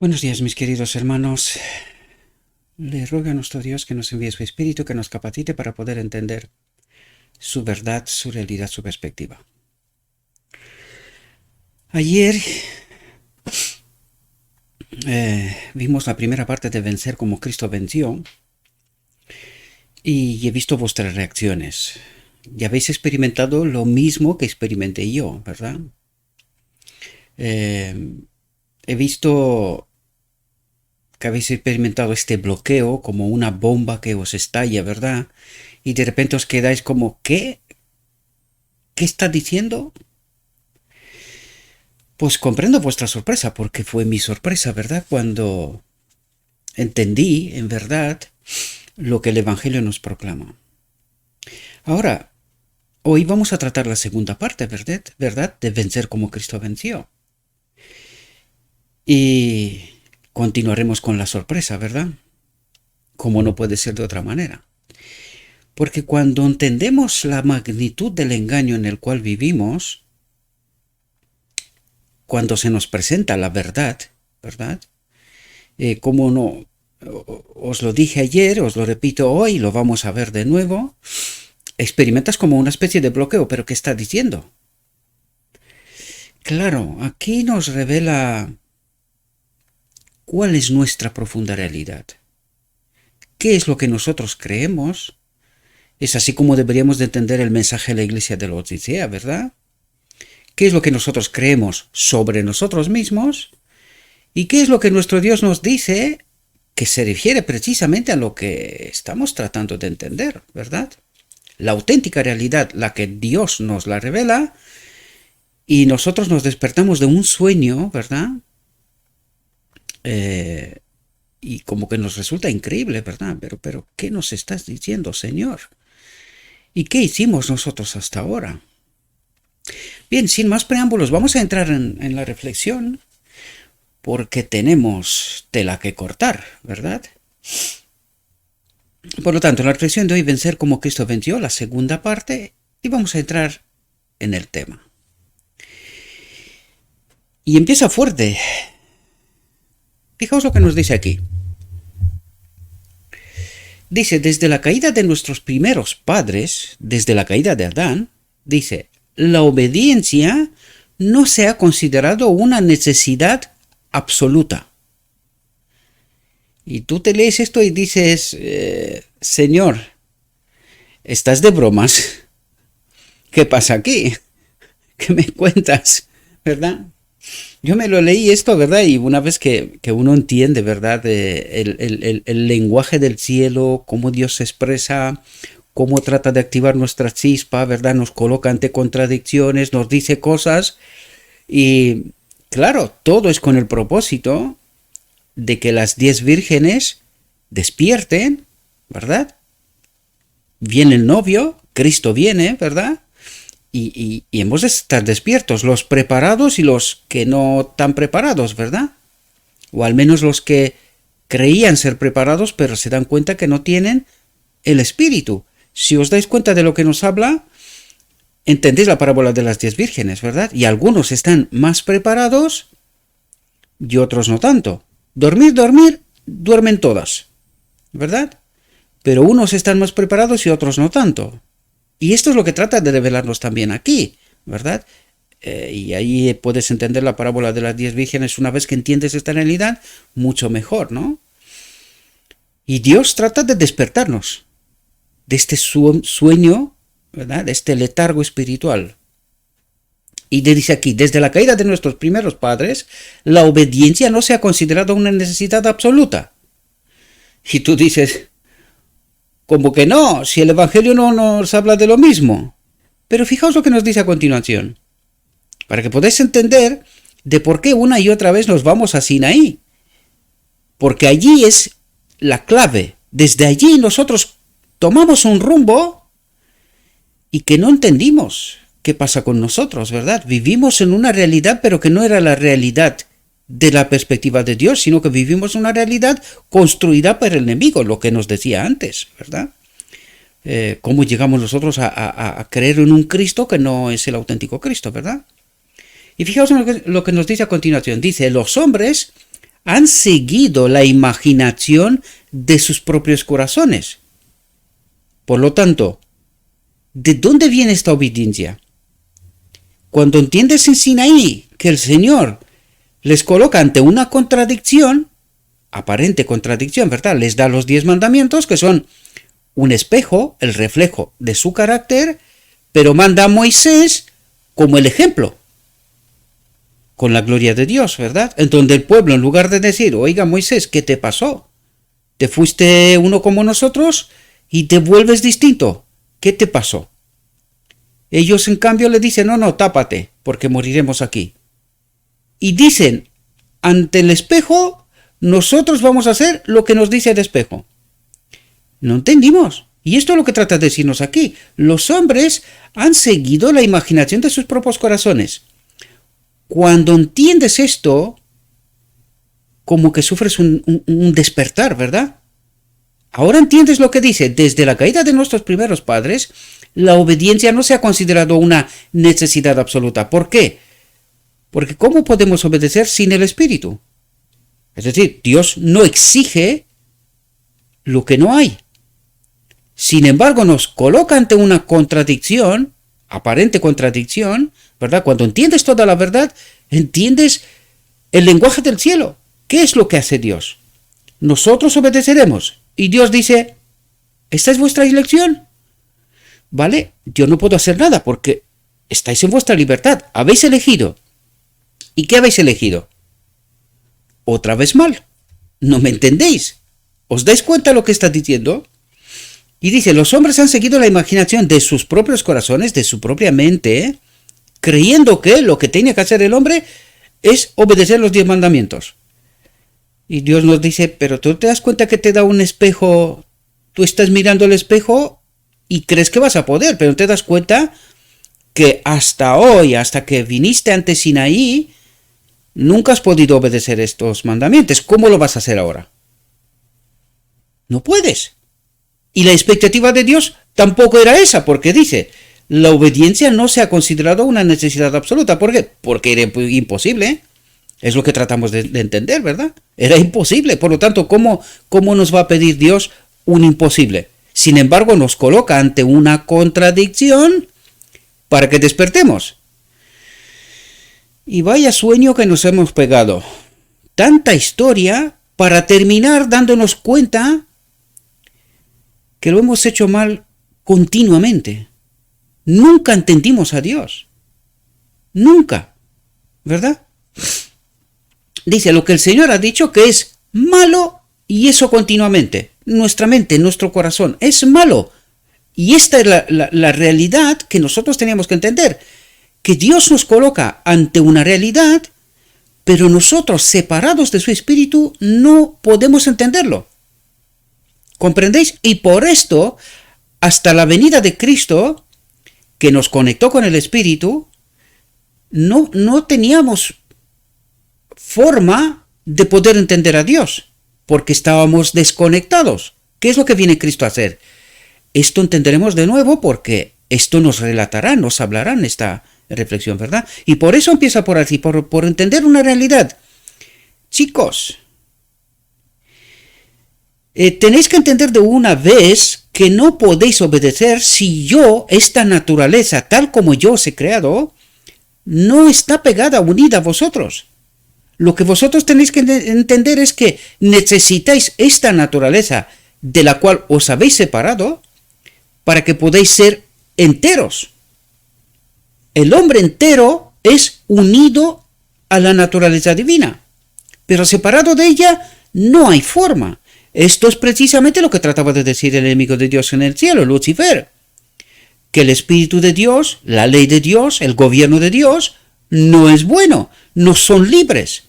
Buenos días, mis queridos hermanos. Le ruego a nuestro Dios que nos envíe su Espíritu, que nos capacite para poder entender su verdad, su realidad, su perspectiva. Ayer vimos la primera parte de Vencer como Cristo venció y he visto vuestras reacciones. Ya habéis experimentado lo mismo que experimenté yo, ¿verdad? He visto que habéis experimentado este bloqueo como una bomba que os estalla, ¿verdad? Y de repente os quedáis como, ¿qué? ¿Qué está diciendo? Pues comprendo vuestra sorpresa, porque fue mi sorpresa, ¿verdad? Cuando entendí, en verdad, lo que el Evangelio nos proclama. Ahora, hoy vamos a tratar la segunda parte, ¿verdad? De vencer como Cristo venció. Y continuaremos con la sorpresa, ¿verdad? Como no puede ser de otra manera. Porque cuando entendemos la magnitud del engaño en el cual vivimos, cuando se nos presenta la verdad, ¿verdad? Como no, os lo dije ayer, os lo repito hoy, lo vamos a ver de nuevo, experimentas como una especie de bloqueo, pero ¿qué está diciendo? Claro, aquí nos revela cuál es nuestra profunda realidad. ¿Qué es lo que nosotros creemos? Es así como deberíamos de entender el mensaje de la iglesia de la Odisea, ¿verdad? ¿Qué es lo que nosotros creemos sobre nosotros mismos? ¿Y qué es lo que nuestro Dios nos dice que se refiere precisamente a lo que estamos tratando de entender, ¿verdad? La auténtica realidad, la que Dios nos la revela, y nosotros nos despertamos de un sueño, ¿verdad? Y como que nos resulta increíble, ¿verdad? Pero, ¿qué nos estás diciendo, Señor? ¿Y qué hicimos nosotros hasta ahora? Bien, sin más preámbulos, vamos a entrar en la reflexión, porque tenemos tela que cortar, ¿verdad? Por lo tanto, la reflexión de hoy, vencer como Cristo venció, la segunda parte, y vamos a entrar en el tema. Y empieza fuerte. Fijaos lo que nos dice aquí. Dice, desde la caída de nuestros primeros padres, desde la caída de Adán, dice, la obediencia no se ha considerado una necesidad absoluta. Y tú te lees esto y dices, Señor, ¿estás de bromas? ¿Qué pasa aquí? ¿Qué me cuentas? ¿Verdad? Yo me lo leí esto, ¿verdad? Y una vez que uno entiende, ¿verdad? El lenguaje del cielo, cómo Dios se expresa, cómo trata de activar nuestra chispa, ¿verdad? Nos coloca ante contradicciones, nos dice cosas. Y claro, todo es con el propósito de que las 10 vírgenes despierten, ¿verdad? Viene el novio, Cristo viene, ¿verdad? Y hemos de estar despiertos, los preparados y los que no están preparados, ¿verdad? O al menos los que creían ser preparados, pero se dan cuenta que no tienen el espíritu. Si os dais cuenta de lo que nos habla, entendéis la parábola de las 10 vírgenes, ¿verdad? Y algunos están más preparados y otros no tanto. Dormir, duermen todas, ¿verdad? Pero unos están más preparados y otros no tanto. Y esto es lo que trata de revelarnos también aquí, ¿verdad? Y ahí puedes entender la parábola de las 10 vírgenes una vez que entiendes esta realidad, mucho mejor, ¿no? Y Dios trata de despertarnos de este sueño, ¿verdad? De este letargo espiritual. Y dice aquí, desde la caída de nuestros primeros padres, la obediencia no se ha considerado una necesidad absoluta. Y tú dices, como que no, si el Evangelio no nos habla de lo mismo. Pero fijaos lo que nos dice a continuación, para que podáis entender de por qué una y otra vez nos vamos a Sinaí. Porque allí es la clave. Desde allí nosotros tomamos un rumbo y que no entendimos qué pasa con nosotros, ¿verdad? Vivimos en una realidad, pero que no era la realidad de la perspectiva de Dios, sino que vivimos una realidad construida por el enemigo, lo que nos decía antes, ¿verdad? ¿Cómo llegamos nosotros a creer en un Cristo que no es el auténtico Cristo, ¿verdad? Y fijaos en lo que nos dice a continuación. Dice, los hombres han seguido la imaginación de sus propios corazones. Por lo tanto, ¿de dónde viene esta obediencia? Cuando entiendes en Sinaí que el Señor les coloca ante una contradicción, aparente contradicción, ¿verdad? Les da los 10 mandamientos, que son un espejo, el reflejo de su carácter, pero manda a Moisés como el ejemplo, con la gloria de Dios, ¿verdad? En donde el pueblo, en lugar de decir, oiga Moisés, ¿qué te pasó? ¿Te fuiste uno como nosotros y te vuelves distinto? ¿Qué te pasó? Ellos en cambio le dicen, no, tápate, porque moriremos aquí. Y dicen, ante el espejo, nosotros vamos a hacer lo que nos dice el espejo. No entendimos. Y esto es lo que trata de decirnos aquí. Los hombres han seguido la imaginación de sus propios corazones. Cuando entiendes esto, como que sufres un despertar, ¿verdad? Ahora entiendes lo que dice. Desde la caída de nuestros primeros padres, la obediencia no se ha considerado una necesidad absoluta. ¿Por qué? Porque ¿cómo podemos obedecer sin el Espíritu? Es decir, Dios no exige lo que no hay. Sin embargo, nos coloca ante una contradicción, aparente contradicción, ¿verdad? Cuando entiendes toda la verdad, entiendes el lenguaje del cielo. ¿Qué es lo que hace Dios? Nosotros obedeceremos. Y Dios dice, ¿esta es vuestra elección? ¿Vale? Yo no puedo hacer nada porque estáis en vuestra libertad. Habéis elegido. ¿Y qué habéis elegido? Otra vez mal. ¿No me entendéis? ¿Os dais cuenta de lo que está diciendo? Y dice, los hombres han seguido la imaginación de sus propios corazones, de su propia mente, creyendo que lo que tenía que hacer el hombre es obedecer los 10 mandamientos. Y Dios nos dice, pero tú te das cuenta que te da un espejo, tú estás mirando el espejo y crees que vas a poder, pero te das cuenta que hasta hoy, hasta que viniste ante Sinaí, nunca has podido obedecer estos mandamientos. ¿Cómo lo vas a hacer ahora? No puedes. Y la expectativa de Dios tampoco era esa, porque dice, la obediencia no se ha considerado una necesidad absoluta. ¿Por qué? Porque era imposible. Es lo que tratamos de entender, ¿verdad? Era imposible. Por lo tanto, ¿cómo nos va a pedir Dios un imposible? Sin embargo, nos coloca ante una contradicción para que despertemos. Y vaya sueño que nos hemos pegado. Tanta historia para terminar dándonos cuenta que lo hemos hecho mal continuamente. Nunca entendimos a Dios. Nunca. ¿Verdad? Dice lo que el Señor ha dicho que es malo y eso continuamente. Nuestra mente, nuestro corazón es malo. Y esta es la realidad que nosotros teníamos que entender. Que Dios nos coloca ante una realidad, pero nosotros, separados de su espíritu, no podemos entenderlo. ¿Comprendéis? Y por esto, hasta la venida de Cristo, que nos conectó con el Espíritu, no teníamos forma de poder entender a Dios, porque estábamos desconectados. ¿Qué es lo que viene Cristo a hacer? Esto entenderemos de nuevo porque esto nos relatará, nos hablará en esta reflexión, ¿verdad? Y por eso empieza por así, por entender una realidad. Chicos, tenéis que entender de una vez que no podéis obedecer si esta naturaleza, tal como yo os he creado, no está pegada, unida a vosotros. Lo que vosotros tenéis que entender es que necesitáis esta naturaleza de la cual os habéis separado para que podáis ser enteros. El hombre entero es unido a la naturaleza divina, pero separado de ella no hay forma. Esto es precisamente lo que trataba de decir el enemigo de Dios en el cielo, Lucifer, que el Espíritu de Dios, la ley de Dios, el gobierno de Dios, no es bueno, no son libres.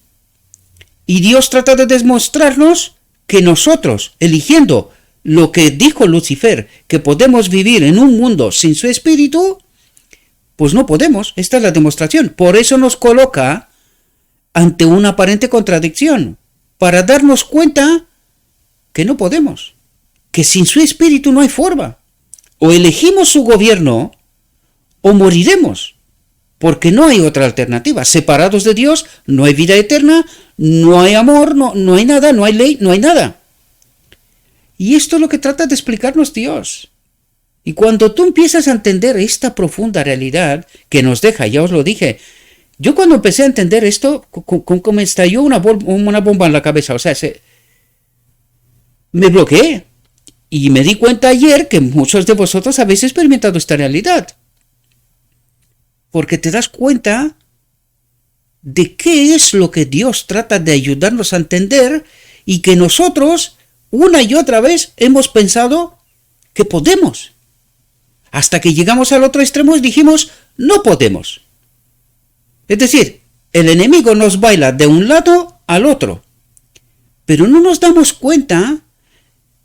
Y Dios trata de demostrarnos que nosotros, eligiendo lo que dijo Lucifer, que podemos vivir en un mundo sin su espíritu, pues no podemos. Esta es la demostración. Por eso nos coloca ante una aparente contradicción, para darnos cuenta que no podemos, que sin su espíritu no hay forma. O elegimos su gobierno o moriremos, porque no hay otra alternativa. Separados de Dios no hay vida eterna, no hay amor, no hay nada, no hay ley, no hay nada. Y esto es lo que trata de explicarnos Dios. Y cuando tú empiezas a entender esta profunda realidad que nos deja, ya os lo dije, yo cuando empecé a entender esto, como me estalló una bomba en la cabeza, o sea, me bloqueé. Y me di cuenta ayer que muchos de vosotros habéis experimentado esta realidad. Porque te das cuenta de qué es lo que Dios trata de ayudarnos a entender y que nosotros una y otra vez hemos pensado que podemos. Hasta que llegamos al otro extremo y dijimos, no podemos. Es decir, el enemigo nos baila de un lado al otro. Pero no nos damos cuenta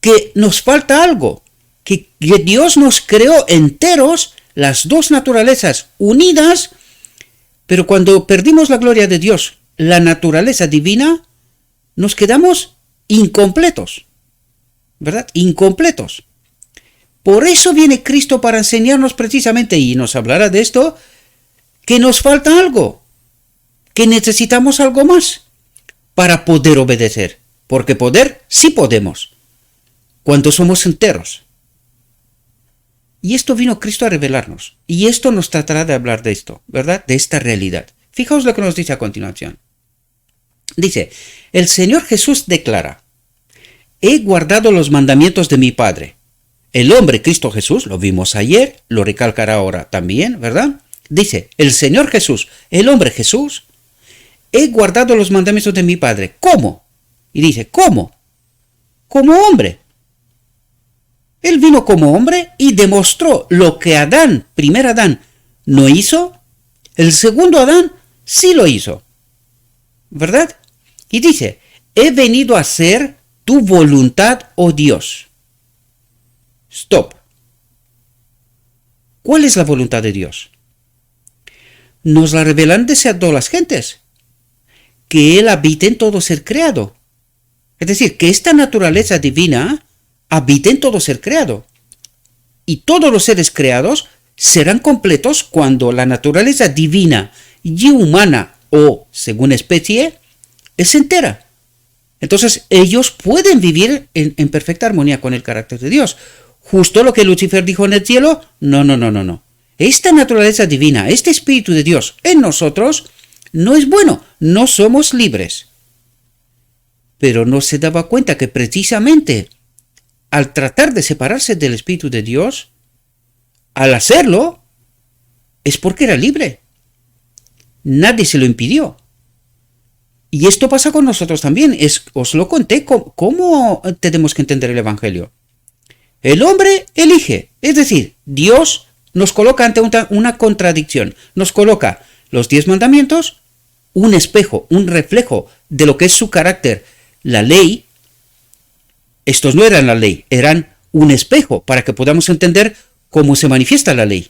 que nos falta algo, que Dios nos creó enteros, las dos naturalezas unidas, pero cuando perdimos la gloria de Dios, la naturaleza divina, nos quedamos incompletos, ¿verdad? Incompletos. Por eso viene Cristo para enseñarnos precisamente, y nos hablará de esto, que nos falta algo, que necesitamos algo más para poder obedecer, porque poder sí podemos, cuando somos enteros. Y esto vino Cristo a revelarnos. Y esto nos tratará de hablar de esto, ¿verdad? De esta realidad. Fijaos lo que nos dice a continuación. Dice, el Señor Jesús declara, he guardado los mandamientos de mi Padre. El hombre Cristo Jesús, lo vimos ayer, lo recalcará ahora también, ¿verdad? Dice, el Señor Jesús, el hombre Jesús, he guardado los mandamientos de mi Padre. ¿Cómo? Y dice, ¿cómo? Como hombre. Él vino como hombre y demostró lo que primer Adán, no hizo, el segundo Adán sí lo hizo. ¿Verdad? Y dice, he venido a hacer tu voluntad, oh Dios. Stop. ¿Cuál es la voluntad de Dios? Nos la revelan deseando las gentes, que Él habite en todo ser creado. Es decir, que esta naturaleza divina habita en todo ser creado. Y todos los seres creados serán completos cuando la naturaleza divina y humana, o según especie, es entera. Entonces ellos pueden vivir en perfecta armonía con el carácter de Dios. Justo lo que Lucifer dijo en el cielo, no. Esta naturaleza divina, este Espíritu de Dios en nosotros, no es bueno, no somos libres. Pero no se daba cuenta que precisamente al tratar de separarse del Espíritu de Dios, al hacerlo, es porque era libre. Nadie se lo impidió. Y esto pasa con nosotros también. Os lo conté cómo tenemos que entender el Evangelio. El hombre elige, es decir, Dios nos coloca ante una contradicción. Nos coloca los 10 mandamientos, un espejo, un reflejo de lo que es su carácter, la ley. Estos no eran la ley, eran un espejo para que podamos entender cómo se manifiesta la ley.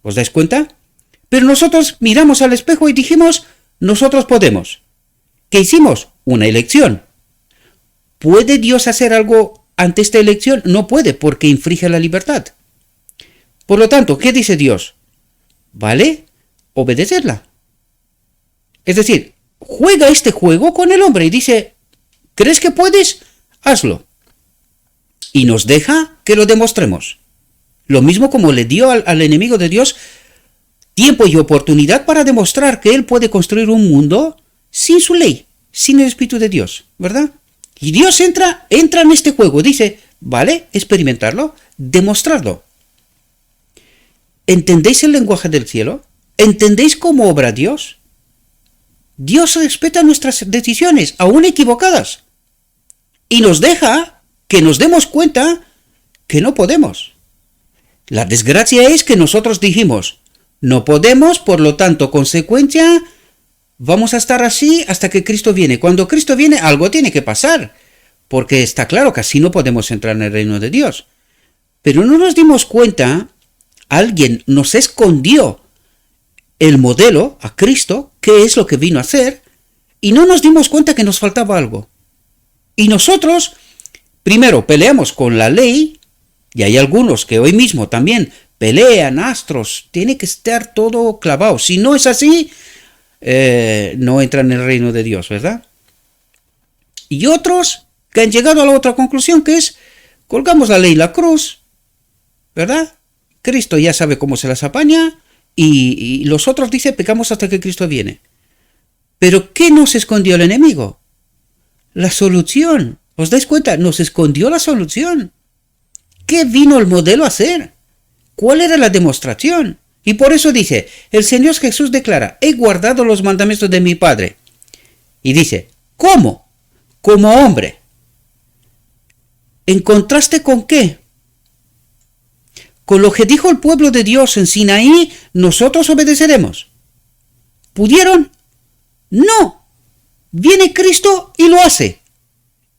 ¿Os dais cuenta? Pero nosotros miramos al espejo y dijimos, nosotros podemos. ¿Qué hicimos? Una elección. ¿Puede Dios hacer algo ante esta elección? No puede, porque infringe la libertad. Por lo tanto, ¿qué dice Dios? ¿Vale? Obedecerla. Es decir, juega este juego con el hombre y dice, ¿crees que puedes? Hazlo. Y nos deja que lo demostremos. Lo mismo como le dio al enemigo de Dios tiempo y oportunidad para demostrar que él puede construir un mundo sin su ley, sin el Espíritu de Dios, ¿verdad? Y Dios entra en este juego, dice, vale, experimentarlo, demostrarlo. ¿Entendéis el lenguaje del cielo? ¿Entendéis cómo obra Dios? Dios respeta nuestras decisiones, aún equivocadas. Y nos deja que nos demos cuenta que no podemos. La desgracia es que nosotros dijimos, no podemos, por lo tanto, consecuencia, vamos a estar así hasta que Cristo viene. Cuando Cristo viene, algo tiene que pasar, porque está claro que así no podemos entrar en el reino de Dios. Pero no nos dimos cuenta, alguien nos escondió el modelo a Cristo, qué es lo que vino a hacer, y no nos dimos cuenta que nos faltaba algo. Y nosotros, primero, peleamos con la ley, y hay algunos que hoy mismo también pelean, astros, tiene que estar todo clavado. Si no es así, no entran en el reino de Dios, ¿verdad? Y otros que han llegado a la otra conclusión, que es, colgamos la ley y la cruz, ¿verdad? Cristo ya sabe cómo se las apaña, y los otros dicen, pecamos hasta que Cristo viene. Pero ¿qué nos escondió el enemigo? La solución. ¿Os dais cuenta? Nos escondió la solución. ¿Qué vino el modelo a hacer? ¿Cuál era la demostración? Y por eso dice, el Señor Jesús declara, he guardado los mandamientos de mi Padre. Y dice, ¿cómo? Como hombre. ¿En contraste con qué? Con lo que dijo el pueblo de Dios en Sinaí, nosotros obedeceremos. ¿Pudieron? No. Viene Cristo y lo hace.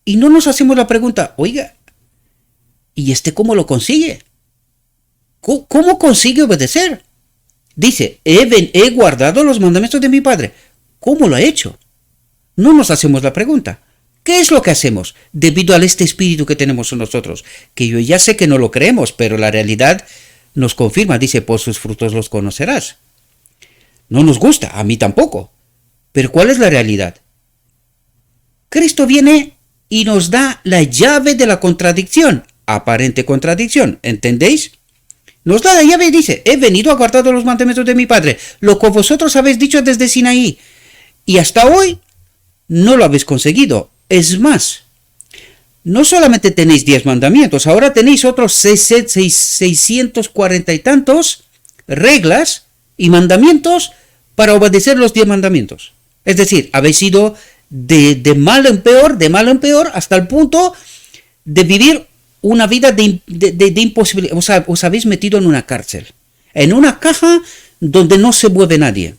Y no nos hacemos la pregunta, oiga, ¿y cómo lo consigue? ¿Cómo consigue obedecer? Dice, he guardado los mandamientos de mi Padre. ¿Cómo lo ha hecho? No nos hacemos la pregunta. ¿Qué es lo que hacemos debido a este espíritu que tenemos en nosotros? Que yo ya sé que no lo creemos, pero la realidad nos confirma. Dice, por sus frutos los conocerás. No nos gusta, a mí tampoco. Pero ¿cuál es la realidad? Cristo viene y nos da la llave de la contradicción, aparente contradicción, ¿entendéis? Nos da la llave y dice, he venido a guardar los mandamientos de mi Padre, lo que vosotros habéis dicho desde Sinaí, y hasta hoy no lo habéis conseguido. Es más, no solamente tenéis 10 mandamientos, ahora tenéis otros 640 y tantos reglas y mandamientos para obedecer los 10 mandamientos. Es decir, habéis ido de mal en peor, hasta el punto de vivir una vida de imposibilidad. Os habéis metido en una cárcel, en una caja donde no se mueve nadie.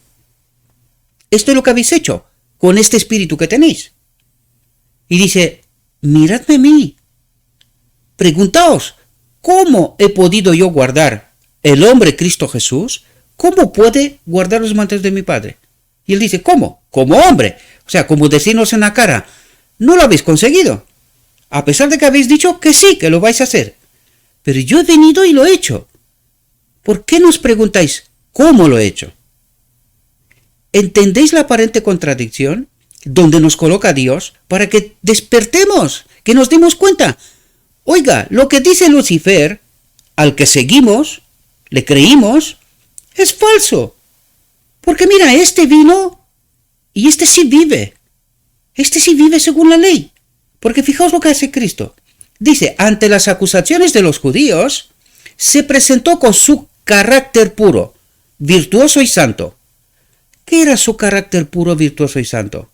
Esto es lo que habéis hecho con este espíritu que tenéis. Y dice, miradme a mí. Preguntaos, ¿cómo he podido yo guardar el hombre Cristo Jesús? ¿Cómo puede guardar los mandamientos de mi Padre? Y él dice, ¿cómo? Como hombre. O sea, como decirnos en la cara, no lo habéis conseguido. A pesar de que habéis dicho que sí, que lo vais a hacer. Pero yo he venido y lo he hecho. ¿Por qué nos preguntáis cómo lo he hecho? ¿Entendéis la aparente contradicción donde nos coloca Dios para que despertemos, que nos demos cuenta? Oiga, lo que dice Lucifer, al que seguimos, le creímos, es falso. Porque mira, vino y sí vive. Sí vive según la ley. Porque fijaos lo que hace Cristo. Dice, ante las acusaciones de los judíos, se presentó con su carácter puro, virtuoso y santo. ¿Qué era su carácter puro, virtuoso y santo?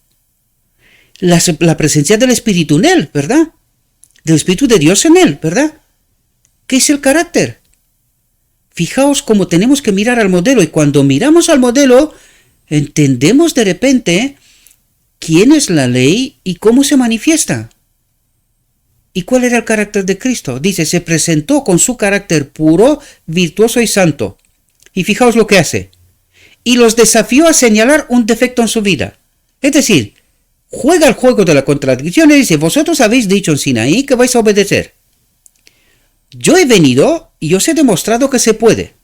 La presencia del Espíritu en él, ¿verdad? Del Espíritu de Dios en él, ¿verdad? ¿Qué es el carácter? Fijaos cómo tenemos que mirar al modelo, y cuando miramos al modelo, entendemos de repente quién es la ley y cómo se manifiesta. ¿Y cuál era el carácter de Cristo? Dice, se presentó con su carácter puro, virtuoso y santo. Y fijaos lo que hace. Y los desafió a señalar un defecto en su vida. Es decir, juega el juego de la contradicción y dice, vosotros habéis dicho en Sinaí que vais a obedecer. Yo he venido y os he demostrado que se puede.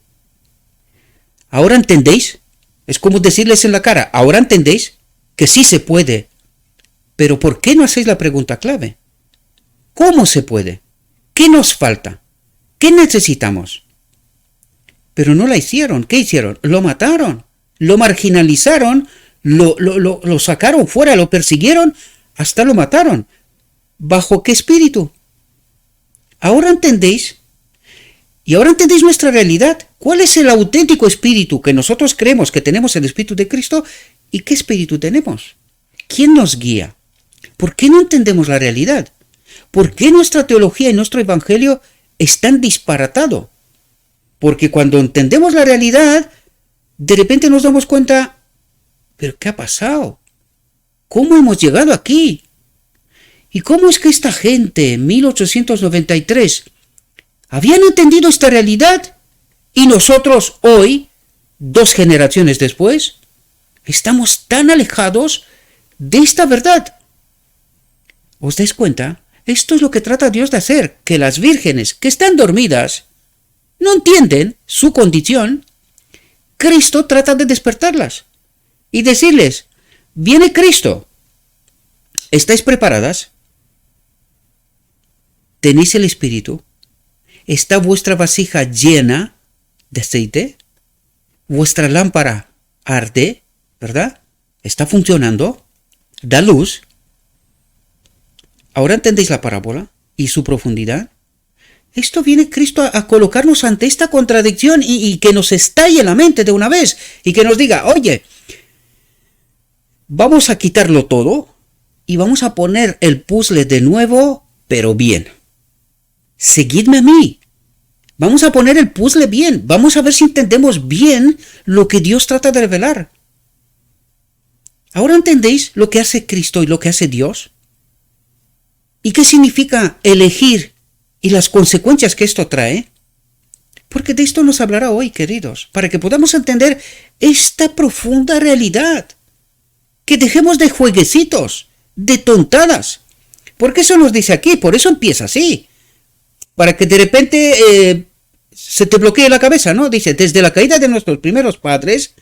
¿Ahora entendéis? Es como decirles en la cara, ¿ahora entendéis que sí se puede? Pero ¿por qué no hacéis la pregunta clave? ¿Cómo se puede? ¿Qué nos falta? ¿Qué necesitamos? Pero no la hicieron. ¿Qué hicieron? Lo mataron, lo marginalizaron, lo sacaron fuera, lo persiguieron, hasta lo mataron. ¿Bajo qué espíritu? ¿Ahora entendéis? Y ahora entendéis nuestra realidad. ¿Cuál es el auténtico espíritu que nosotros creemos que tenemos, el Espíritu de Cristo? ¿Y qué espíritu tenemos? ¿Quién nos guía? ¿Por qué no entendemos la realidad? ¿Por qué nuestra teología y nuestro evangelio es tan disparatado? Porque cuando entendemos la realidad, de repente nos damos cuenta, ¿pero qué ha pasado? ¿Cómo hemos llegado aquí? ¿Y cómo es que esta gente, en 1893, habían entendido esta realidad? Y nosotros hoy, 2 generaciones después, estamos tan alejados de esta verdad. ¿Os dais cuenta? Esto es lo que trata Dios de hacer, que las vírgenes que están dormidas no entienden su condición. Cristo trata de despertarlas. y decirles, viene Cristo, ¿estáis preparadas? ¿Tenéis el Espíritu? ¿Está vuestra vasija llena de aceite? ¿Vuestra lámpara arde? ¿Verdad? ¿Está funcionando? ¿Da luz? ¿Ahora entendéis la parábola y su profundidad? Esto viene Cristo a colocarnos ante esta contradicción y que nos estalle la mente de una vez y que nos diga, oye, vamos a quitarlo todo y vamos a poner el puzzle de nuevo, pero bien. Seguidme a mí. Vamos a poner el puzzle bien. Vamos a ver si entendemos bien lo que Dios trata de revelar. ¿Ahora entendéis lo que hace Cristo y lo que hace Dios? ¿Y qué significa elegir y las consecuencias que esto trae? Porque de esto nos hablará hoy, queridos, para que podamos entender esta profunda realidad. Que dejemos de jueguecitos, de tontadas. Porque eso nos dice aquí, por eso empieza así. Para que de repente se te bloquee la cabeza, ¿no? Dice, desde la caída de nuestros primeros padres,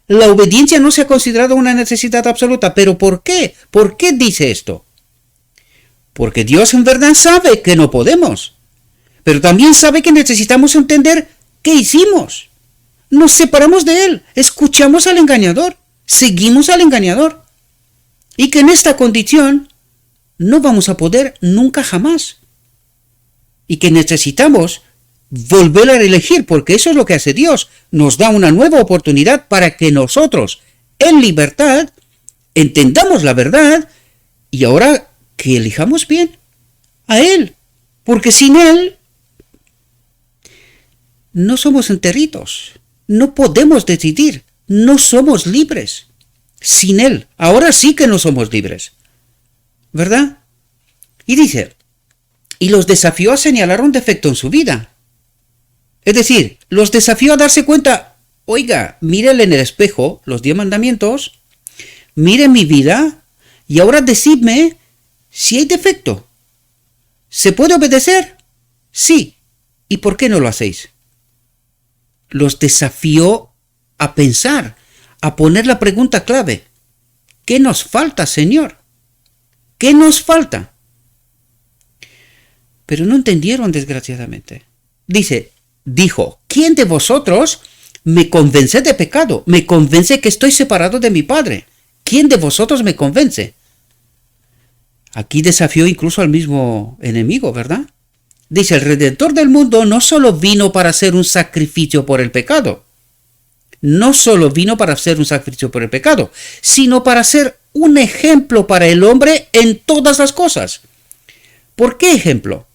la obediencia no se ha considerado una necesidad absoluta. ¿Pero por qué? ¿Por qué dice esto? Porque Dios en verdad sabe que no podemos. Pero también sabe que necesitamos entender qué hicimos. Nos separamos de Él, escuchamos al engañador, seguimos al engañador. Y que en esta condición no vamos a poder nunca jamás. Y que necesitamos volver a elegir, porque eso es lo que hace Dios. Nos da una nueva oportunidad para que nosotros, en libertad, entendamos la verdad y ahora que elijamos bien a Él. Porque sin Él no somos enteritos, no podemos decidir, no somos libres. Sin Él, ahora sí que no somos libres. ¿Verdad? Y dice, y los desafió a señalar un defecto en su vida. Es decir, los desafió a darse cuenta, oiga, mírenle en el espejo los 10 mandamientos, mire mi vida, y ahora decidme si hay defecto. ¿Se puede obedecer? Sí. ¿Y por qué no lo hacéis? Los desafió a pensar, a poner la pregunta clave. ¿Qué nos falta, Señor? ¿Qué nos falta? Pero no entendieron, desgraciadamente. Dijo, ¿quién de vosotros me convence de pecado? Me convence que estoy separado de mi Padre. ¿Quién de vosotros me convence? Aquí desafió incluso al mismo enemigo, ¿verdad? Dice, el Redentor del mundo no solo vino para hacer un sacrificio por el pecado, no solo vino para hacer un sacrificio por el pecado, sino para ser un ejemplo para el hombre en todas las cosas. ¿Por qué ejemplo?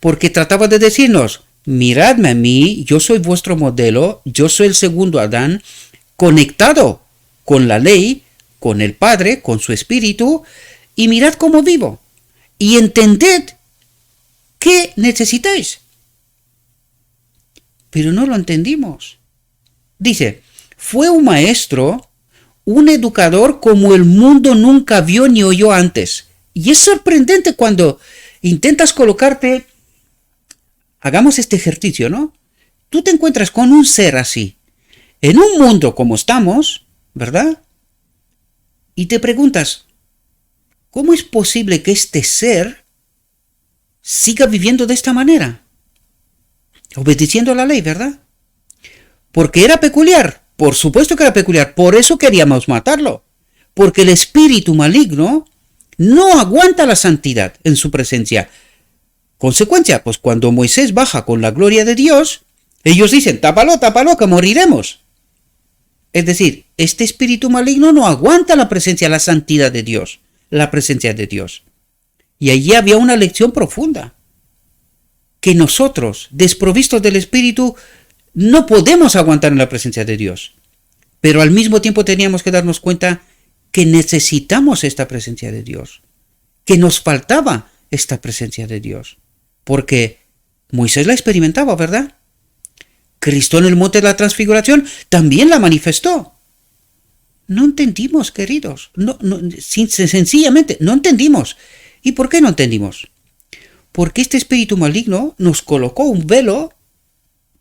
Porque trataba de decirnos, miradme a mí, yo soy vuestro modelo, yo soy el segundo Adán, conectado con la ley, con el Padre, con su Espíritu, y mirad cómo vivo, y entended qué necesitáis. Pero no lo entendimos. Dice, fue un maestro, un educador como el mundo nunca vio ni oyó antes. Y es sorprendente cuando intentas colocarte, hagamos este ejercicio, ¿no? Tú te encuentras con un ser así, en un mundo como estamos, ¿verdad? Y te preguntas, ¿cómo es posible que este ser siga viviendo de esta manera? Obedeciendo la ley, ¿verdad? Porque era peculiar, por supuesto que era peculiar, por eso queríamos matarlo. Porque el espíritu maligno no aguanta la santidad en su presencia. Consecuencia, pues cuando Moisés baja con la gloria de Dios, ellos dicen, tápalo, tápalo, que moriremos. Es decir, este espíritu maligno no aguanta la presencia, la santidad de Dios, la presencia de Dios. Y allí había una lección profunda, que nosotros, desprovistos del espíritu, no podemos aguantar en la presencia de Dios. Pero al mismo tiempo teníamos que darnos cuenta que necesitamos esta presencia de Dios, que nos faltaba esta presencia de Dios, porque Moisés la experimentaba, ¿verdad? Cristo en el monte de la transfiguración también la manifestó. No entendimos, queridos, sencillamente no entendimos. ¿Y por qué no entendimos? Porque este espíritu maligno nos colocó un velo,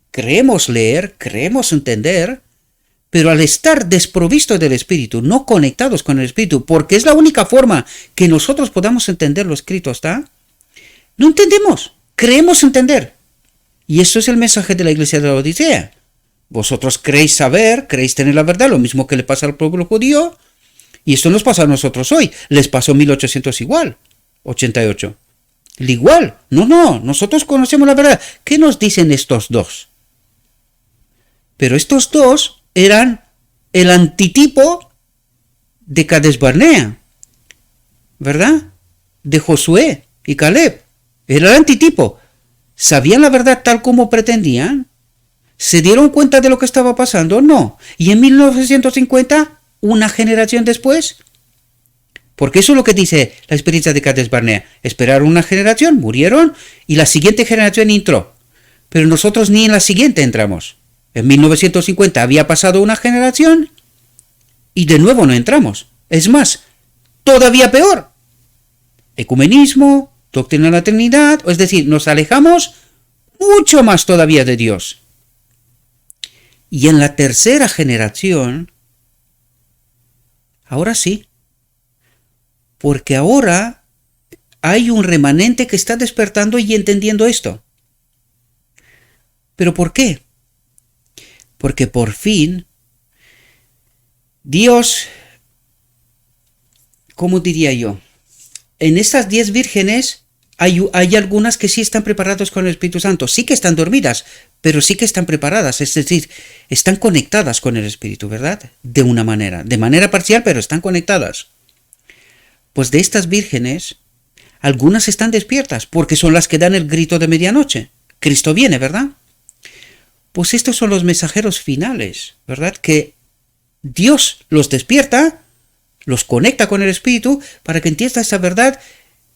creemos leer, creemos entender, Pero al estar desprovistos del Espíritu, no conectados con el Espíritu, porque es la única forma que nosotros podamos entender lo escrito, ¿está? No entendemos, creemos entender. Y esto es el mensaje de la iglesia de la Odisea. Vosotros creéis saber, creéis tener la verdad, lo mismo que le pasa al pueblo judío, y esto nos pasa a nosotros hoy. Les pasó en 1800 igual, 88. Igual, no, nosotros conocemos la verdad. ¿Qué nos dicen estos dos? Pero estos dos eran el antitipo de Cades Barnea, ¿verdad? De Josué y Caleb. Era el antitipo. ¿Sabían la verdad tal como pretendían? ¿Se dieron cuenta de lo que estaba pasando? No. ¿Y en 1950, una generación después? Porque eso es lo que dice la experiencia de Cades Barnea. Esperaron una generación, murieron, y la siguiente generación entró. Pero nosotros ni en la siguiente entramos. En 1950 había pasado una generación y de nuevo no entramos. Es más, todavía peor. Ecumenismo, doctrina de la Trinidad, es decir, nos alejamos mucho más todavía de Dios. Y en la tercera generación, ahora sí, porque ahora hay un remanente que está despertando y entendiendo esto. ¿Pero por qué? Porque por fin Dios, ¿cómo diría yo? En estas 10 vírgenes hay algunas que sí están preparadas con el Espíritu Santo. Sí que están dormidas, pero sí que están preparadas. Es decir, están conectadas con el Espíritu, ¿verdad? De manera parcial, pero están conectadas. Pues de estas vírgenes, algunas están despiertas, porque son las que dan el grito de medianoche. Cristo viene, ¿verdad? Pues estos son los mensajeros finales, ¿verdad? Que Dios los despierta, los conecta con el Espíritu para que entiendan esa verdad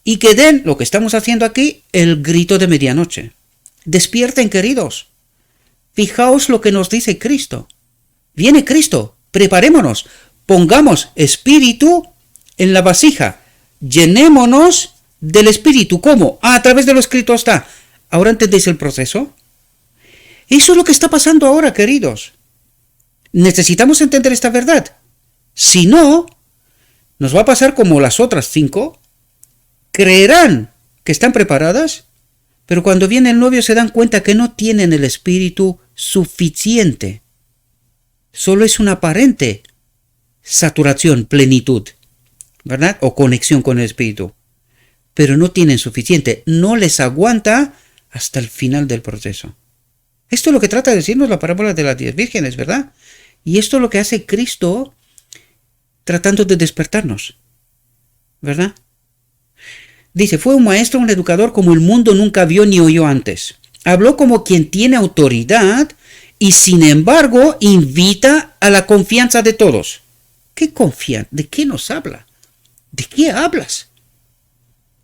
y que den lo que estamos haciendo aquí, el grito de medianoche. Despierten, queridos. Fijaos lo que nos dice Cristo. Viene Cristo, preparémonos, pongamos Espíritu en la vasija, llenémonos del Espíritu. ¿Cómo? A través de lo escrito está. ¿Ahora entendéis el proceso? Eso es lo que está pasando ahora, queridos. Necesitamos entender esta verdad. Si no, nos va a pasar como las otras 5. Creerán que están preparadas, pero cuando viene el novio se dan cuenta que no tienen el Espíritu suficiente. Solo es una aparente saturación, plenitud, ¿verdad? O conexión con el Espíritu. Pero no tienen suficiente. No les aguanta hasta el final del proceso. Esto es lo que trata de decirnos la parábola de las 10 vírgenes, ¿verdad? Y esto es lo que hace Cristo tratando de despertarnos, ¿verdad? Dice, fue un maestro, un educador como el mundo nunca vio ni oyó antes. Habló como quien tiene autoridad y sin embargo invita a la confianza de todos. ¿Qué confianza? ¿De qué nos habla? ¿De qué hablas?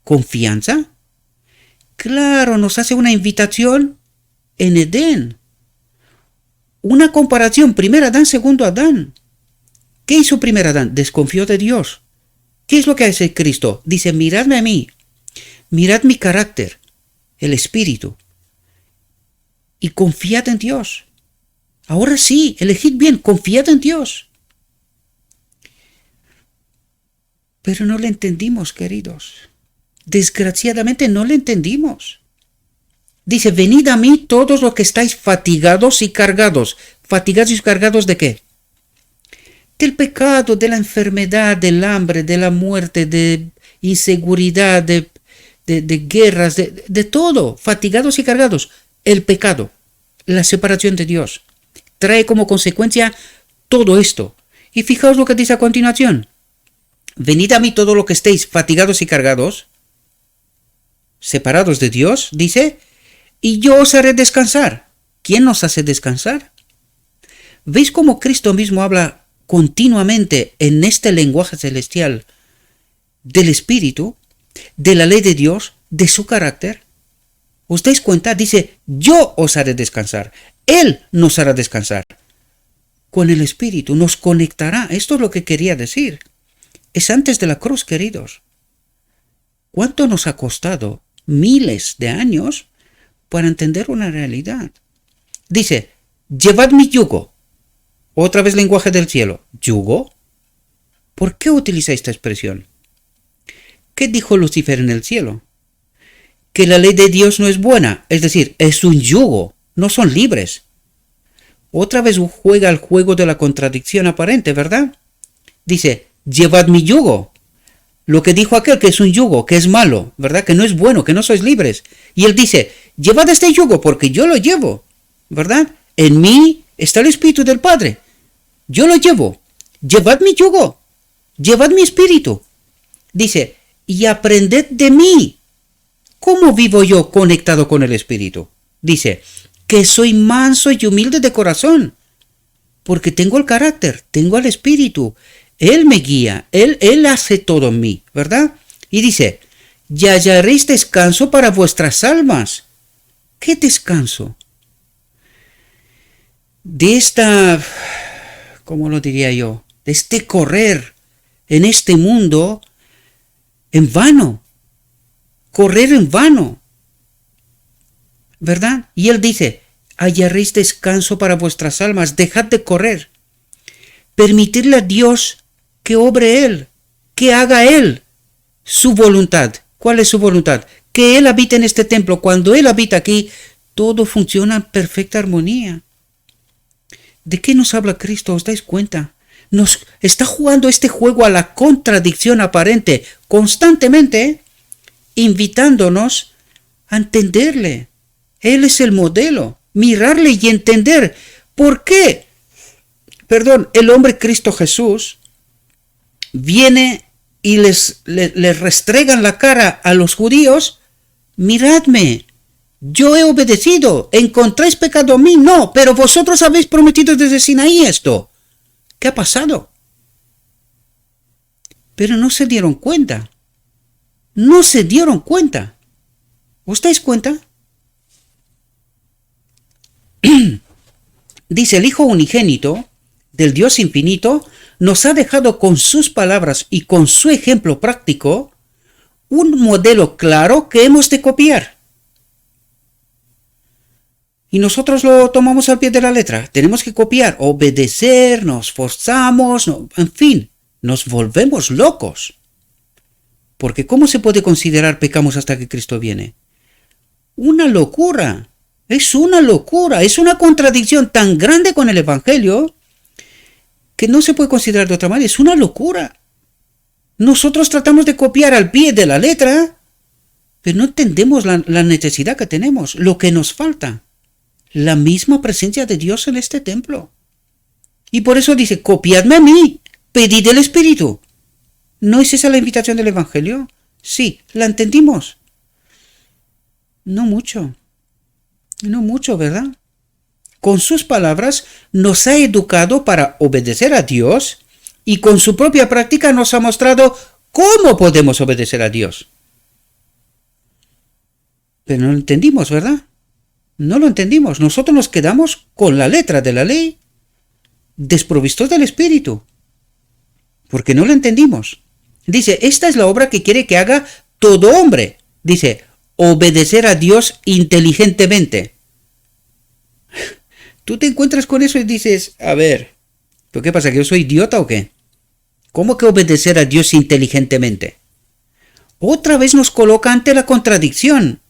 ¿Confianza? Claro, nos hace una invitación en Edén. Una comparación, primer Adán, segundo Adán. ¿Qué hizo primer Adán? Desconfió de Dios. ¿Qué es lo que hace Cristo? Dice, miradme a mí, mirad mi carácter, el Espíritu, y confiad en Dios. Ahora sí, elegid bien, confiad en Dios. Pero no le entendimos, queridos. Desgraciadamente no le entendimos. Dice, venid a mí todos los que estáis fatigados y cargados. ¿Fatigados y cargados de qué? Del pecado, de la enfermedad, del hambre, de la muerte, de inseguridad, de guerras, de todo. Fatigados y cargados. El pecado, la separación de Dios, trae como consecuencia todo esto. Y fijaos lo que dice a continuación. Venid a mí todos los que estéis fatigados y cargados, separados de Dios, dice, y yo os haré descansar. ¿Quién nos hace descansar? ¿Veis cómo Cristo mismo habla continuamente en este lenguaje celestial del Espíritu, de la ley de Dios, de su carácter? ¿Os dais cuenta? Dice, yo os haré descansar. Él nos hará descansar. Con el Espíritu nos conectará. Esto es lo que quería decir. Es antes de la cruz, queridos. ¿Cuánto nos ha costado? Miles de años para entender una realidad. Dice, llevad mi yugo. Otra vez lenguaje del cielo. ¿Yugo? ¿Por qué utiliza esta expresión? ¿Qué dijo Lucifer en el cielo? Que la ley de Dios no es buena, es decir, es un yugo, no son libres. Otra vez juega el juego de la contradicción aparente, ¿verdad? Dice, llevad mi yugo. Lo que dijo aquel que es un yugo, que es malo, ¿verdad? Que no es bueno, que no sois libres. Y él dice, llevad este yugo porque yo lo llevo, ¿verdad? En mí está el Espíritu del Padre. Yo lo llevo. Llevad mi yugo. Llevad mi espíritu. Dice, y aprended de mí. ¿Cómo vivo yo conectado con el Espíritu? Dice, que soy manso y humilde de corazón, porque tengo el carácter, tengo el Espíritu. Él me guía, Él hace todo en mí, ¿verdad? Y dice, y hallaréis descanso para vuestras almas. ¿Qué descanso? De esta, ¿cómo lo diría yo? De este correr en este mundo en vano. Correr en vano, ¿verdad? Y él dice, hallaréis descanso para vuestras almas, dejad de correr, permitirle a Dios que obre Él, que haga Él su voluntad. ¿Cuál es su voluntad? Que Él habite en este templo. Cuando Él habita aquí, todo funciona en perfecta armonía. ¿De qué nos habla Cristo? ¿Os dais cuenta? Nos está jugando este juego a la contradicción aparente constantemente, invitándonos a entenderle. Él es el modelo, mirarle y entender por qué, el hombre Cristo Jesús viene y les restregan la cara a los judíos. Miradme, yo he obedecido, ¿encontráis pecado en mí? No, pero vosotros habéis prometido desde Sinaí esto. ¿Qué ha pasado? Pero no se dieron cuenta. No se dieron cuenta. ¿Os dais cuenta? Dice, el Hijo unigénito del Dios infinito nos ha dejado con sus palabras y con su ejemplo práctico un modelo claro que hemos de copiar. Y nosotros lo tomamos al pie de la letra. Tenemos que copiar, obedecer, nos forzamos, en fin, nos volvemos locos. Porque ¿cómo se puede considerar pecamos hasta que Cristo viene? Una locura. Es una locura. Es una contradicción tan grande con el Evangelio que no se puede considerar de otra manera. Es una locura. Nosotros tratamos de copiar al pie de la letra, pero no entendemos la necesidad que tenemos, lo que nos falta. La misma presencia de Dios en este templo. Y por eso dice, copiadme a mí, pedid el Espíritu. ¿No es esa la invitación del Evangelio? Sí, ¿la entendimos? No mucho, ¿verdad? Con sus palabras nos ha educado para obedecer a Dios y con su propia práctica nos ha mostrado cómo podemos obedecer a Dios. Pero no lo entendimos, ¿verdad? No lo entendimos. Nosotros nos quedamos con la letra de la ley, desprovistos del Espíritu, porque no lo entendimos. Dice, esta es la obra que quiere que haga todo hombre. Dice, obedecer a Dios inteligentemente. Tú te encuentras con eso y dices, a ver, ¿pero qué pasa? ¿Que yo soy idiota o qué? ¿Cómo que obedecer a Dios inteligentemente? Otra vez nos coloca ante la contradicción.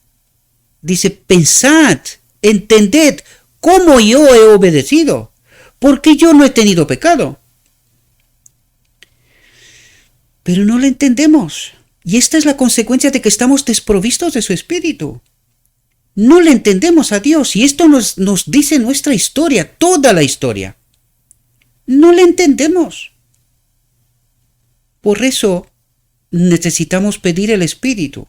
Dice, pensad, entended cómo yo he obedecido, porque yo no he tenido pecado. Pero no lo entendemos. Y esta es la consecuencia de que estamos desprovistos de su Espíritu. No le entendemos a Dios. Y esto nos dice nuestra historia, toda la historia. No le entendemos. Por eso necesitamos pedir el Espíritu.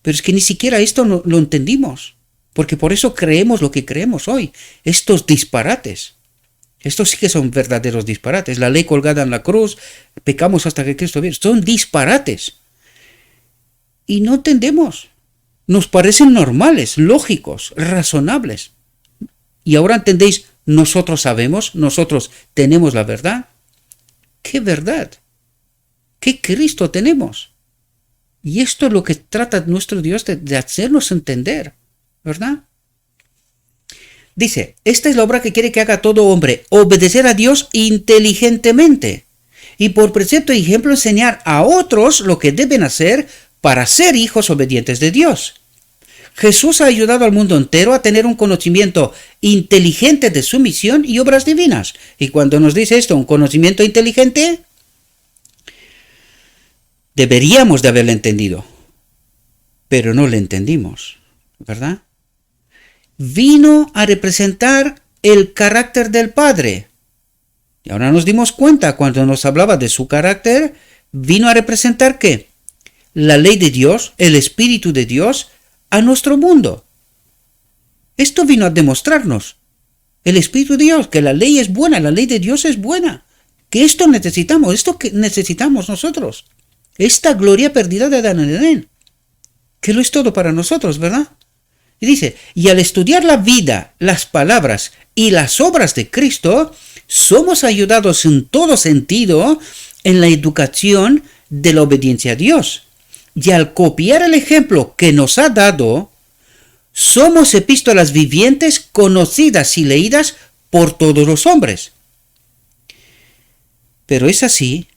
Pero es que ni siquiera esto lo entendimos. Porque por eso creemos lo que creemos hoy. Estos disparates. Estos sí que son verdaderos disparates. La ley colgada en la cruz, pecamos hasta que Cristo viene. Son disparates. Y no entendemos. Nos parecen normales, lógicos, razonables. Y ahora entendéis, nosotros sabemos, nosotros tenemos la verdad. ¿Qué verdad? ¿Qué Cristo tenemos? Y esto es lo que trata nuestro Dios de hacernos entender, ¿verdad? Dice, esta es la obra que quiere que haga todo hombre, obedecer a Dios inteligentemente. Y por precepto y ejemplo enseñar a otros lo que deben hacer para ser hijos obedientes de Dios. Jesús ha ayudado al mundo entero a tener un conocimiento inteligente de su misión y obras divinas. Y cuando nos dice esto, un conocimiento inteligente, deberíamos de haberlo entendido, pero no lo entendimos, ¿verdad? Vino a representar el carácter del Padre. Y ahora nos dimos cuenta, cuando nos hablaba de su carácter, vino a representar ¿qué? La ley de Dios, el Espíritu de Dios, a nuestro mundo. Esto vino a demostrarnos, el Espíritu de Dios, que la ley es buena, la ley de Dios es buena, que esto que necesitamos nosotros, esta gloria perdida de Adán y Edén, que lo es todo para nosotros, ¿verdad? Y dice, y al estudiar la vida, las palabras y las obras de Cristo, somos ayudados en todo sentido en la educación de la obediencia a Dios. Y al copiar el ejemplo que nos ha dado, somos epístolas vivientes conocidas y leídas por todos los hombres. Pero es así.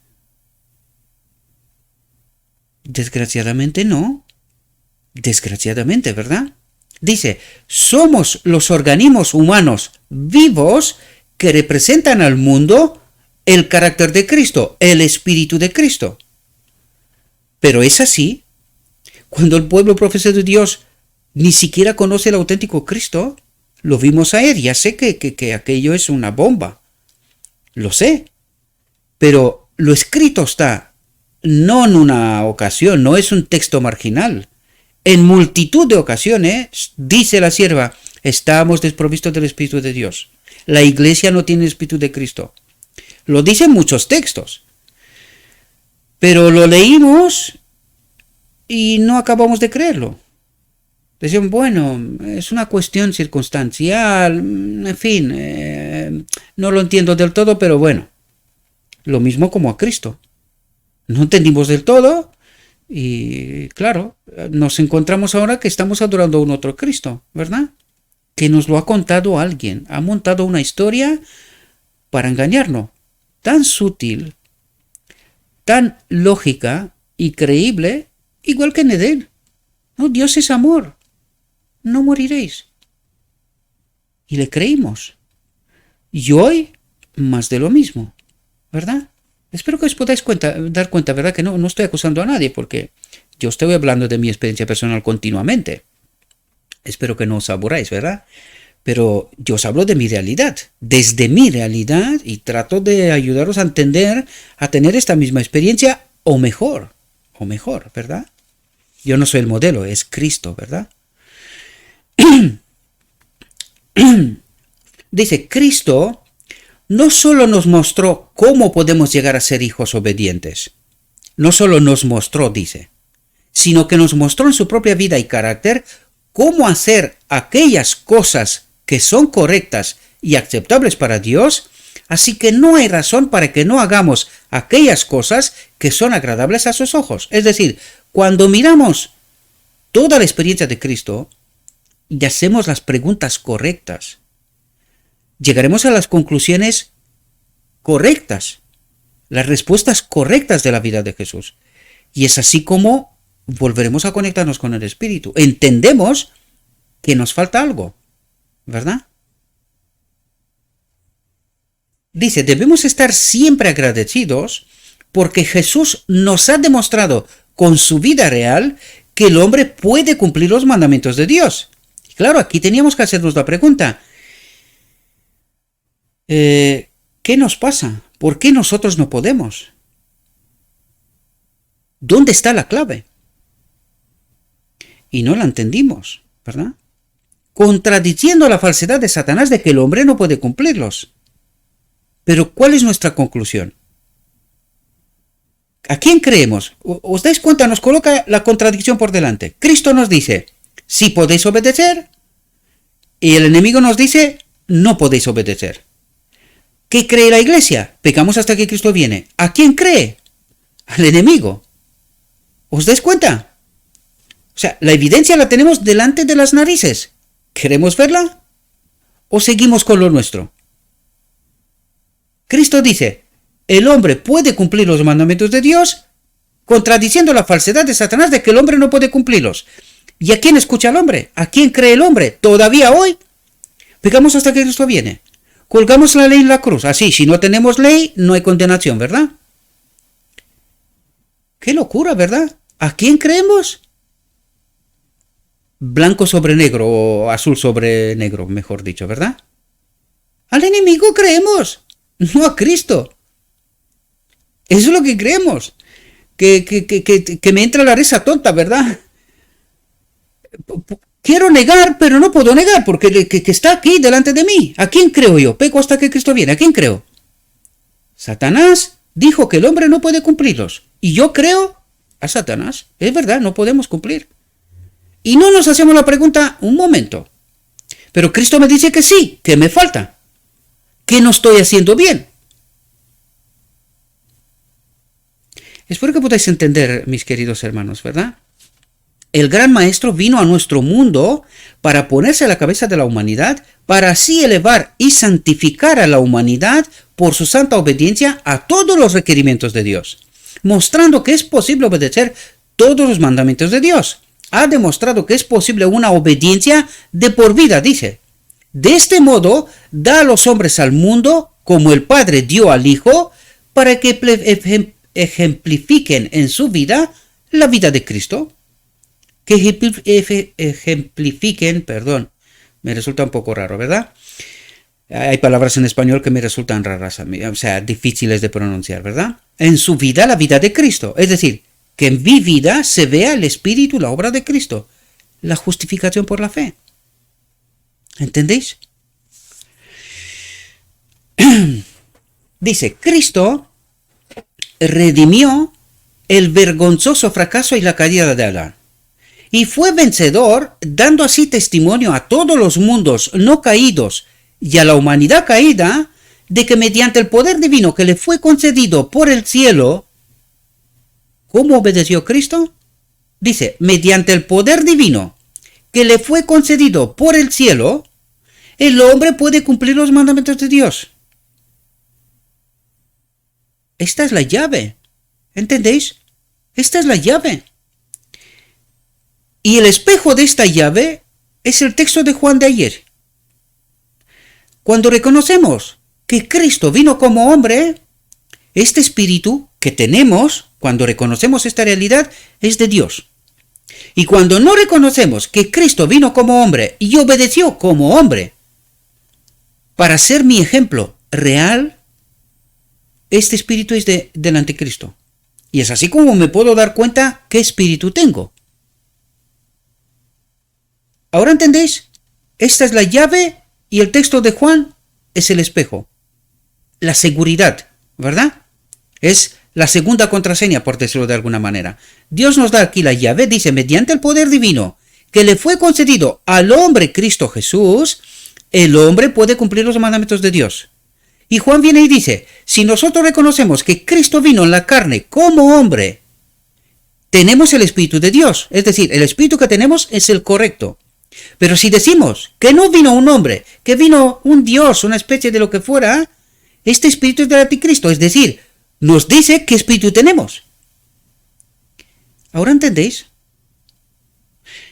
Desgraciadamente no. Desgraciadamente, ¿verdad? Dice, somos los organismos humanos vivos que representan al mundo el carácter de Cristo, el Espíritu de Cristo. Pero es así. Cuando el pueblo profesa de Dios ni siquiera conoce el auténtico Cristo, lo vimos ayer, ya sé que aquello es una bomba. Lo sé. Pero lo escrito está, no en una ocasión, no es un texto marginal. En multitud de ocasiones, dice la sierva, estamos desprovistos del Espíritu de Dios. La iglesia no tiene el Espíritu de Cristo. Lo dicen muchos textos. Pero lo leímos y no acabamos de creerlo. Decían, bueno, es una cuestión circunstancial, en fin, no lo entiendo del todo, pero bueno. Lo mismo como a Cristo. No entendimos del todo y, claro, nos encontramos ahora que estamos adorando a un otro Cristo, ¿verdad? Que nos lo ha contado alguien, ha montado una historia para engañarnos. Tan sutil, tan lógica y creíble, igual que en Edén. No, Dios es amor, no moriréis. Y le creímos. Y hoy, más de lo mismo, ¿verdad? Espero que os podáis dar cuenta, ¿verdad? Que no estoy acusando a nadie, porque yo estoy hablando de mi experiencia personal continuamente. Espero que no os aburráis, ¿verdad? Pero yo os hablo de mi realidad, desde mi realidad, y trato de ayudaros a entender, a tener esta misma experiencia, o mejor, ¿verdad? Yo no soy el modelo, es Cristo, ¿verdad? Dice, Cristo no solo nos mostró cómo podemos llegar a ser hijos obedientes, no solo nos mostró, dice, sino que nos mostró en su propia vida y carácter cómo hacer aquellas cosas que son correctas y aceptables para Dios, así que no hay razón para que no hagamos aquellas cosas que son agradables a sus ojos. Es decir, cuando miramos toda la experiencia de Cristo y hacemos las preguntas correctas, llegaremos a las conclusiones correctas, las respuestas correctas de la vida de Jesús. Y es así como volveremos a conectarnos con el Espíritu. Entendemos que nos falta algo, ¿verdad? Dice, debemos estar siempre agradecidos porque Jesús nos ha demostrado con su vida real que el hombre puede cumplir los mandamientos de Dios. Y claro, aquí teníamos que hacernos la pregunta, ¿qué nos pasa? ¿Por qué nosotros no podemos? ¿Dónde está la clave? Y no la entendimos, ¿verdad? Contradiciendo la falsedad de Satanás de que el hombre no puede cumplirlos. Pero ¿cuál es nuestra conclusión? ¿A quién creemos? ¿Os dais cuenta? Nos coloca la contradicción por delante. Cristo nos dice, sí podéis obedecer, y el enemigo nos dice, no podéis obedecer. ¿Qué cree la iglesia? Pecamos hasta que Cristo viene. ¿A quién cree? Al enemigo. ¿Os dais cuenta? O sea, la evidencia la tenemos delante de las narices. ¿Queremos verla? o seguimos con lo nuestro? Cristo dice, el hombre puede cumplir los mandamientos de Dios, contradiciendo la falsedad de Satanás de que el hombre no puede cumplirlos. ¿Y a quién escucha el hombre? ¿A quién cree el hombre? Todavía hoy. Pegamos hasta que Cristo viene. Colgamos la ley en la cruz. Así, si no tenemos ley, no hay condenación, ¿verdad? Qué locura, ¿verdad? ¿A quién creemos? Blanco sobre negro, o azul sobre negro, mejor dicho, ¿verdad? Al enemigo creemos, no a Cristo. Eso es lo que creemos. Que me entra la risa tonta, ¿verdad? Quiero negar, pero no puedo negar, porque que está aquí delante de mí. ¿A quién creo yo? Peco hasta que Cristo viene. ¿A quién creo? Satanás dijo que el hombre no puede cumplirlos. Y yo creo a Satanás. Es verdad, no podemos cumplir. Y no nos hacemos la pregunta, un momento. Pero Cristo me dice que sí, que me falta. Que no estoy haciendo bien. Espero que podáis entender, mis queridos hermanos, ¿verdad? El gran maestro vino a nuestro mundo para ponerse a la cabeza de la humanidad, para así elevar y santificar a la humanidad por su santa obediencia a todos los requerimientos de Dios, mostrando que es posible obedecer todos los mandamientos de Dios. Ha demostrado que es posible una obediencia de por vida, dice. De este modo, da a los hombres al mundo como el Padre dio al Hijo, para que ejemplifiquen en su vida la vida de Cristo. Que ejemplifiquen, perdón, me resulta un poco raro, ¿verdad? Hay palabras en español que me resultan raras a mí, o sea, difíciles de pronunciar, ¿verdad? En su vida, la vida de Cristo. Es decir, que en mi vida se vea el Espíritu, la obra de Cristo. La justificación por la fe. ¿Entendéis? Dice, Cristo redimió el vergonzoso fracaso y la caída de Adán. Y fue vencedor, dando así testimonio a todos los mundos no caídos y a la humanidad caída, de que mediante el poder divino que le fue concedido por el cielo, ¿cómo obedeció Cristo? Dice, mediante el poder divino que le fue concedido por el cielo, el hombre puede cumplir los mandamientos de Dios. Esta es la llave. ¿Entendéis? Esta es la llave. Y el espejo de esta llave es el texto de Juan de ayer. Cuando reconocemos que Cristo vino como hombre, este espíritu que tenemos, cuando reconocemos esta realidad, es de Dios. Y cuando no reconocemos que Cristo vino como hombre y obedeció como hombre para ser mi ejemplo real, este espíritu es del anticristo. Y es así como me puedo dar cuenta qué espíritu tengo. ¿Ahora entendéis? Esta es la llave y el texto de Juan es el espejo. La seguridad, ¿verdad? Es la segunda contraseña, por decirlo de alguna manera. Dios nos da aquí la llave, dice, mediante el poder divino que le fue concedido al hombre Cristo Jesús, el hombre puede cumplir los mandamientos de Dios. Y Juan viene y dice, si nosotros reconocemos que Cristo vino en la carne como hombre, tenemos el Espíritu de Dios. Es decir, el Espíritu que tenemos es el correcto. Pero si decimos que no vino un hombre, que vino un Dios, una especie de lo que fuera, este espíritu es del anticristo, es decir, nos dice qué espíritu tenemos. ¿Ahora entendéis?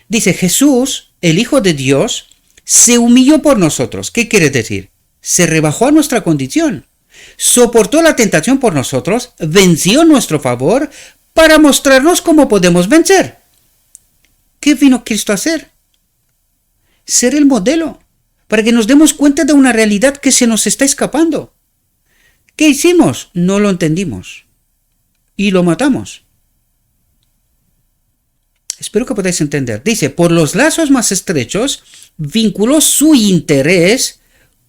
Dice, Jesús, el Hijo de Dios, se humilló por nosotros. ¿Qué quiere decir? Se rebajó a nuestra condición, soportó la tentación por nosotros, venció nuestro favor para mostrarnos cómo podemos vencer. ¿Qué vino Cristo a hacer? Ser el modelo, para que nos demos cuenta de una realidad que se nos está escapando. ¿Qué hicimos? No lo entendimos. Y lo matamos. Espero que podáis entender. Dice, por los lazos más estrechos, vinculó su interés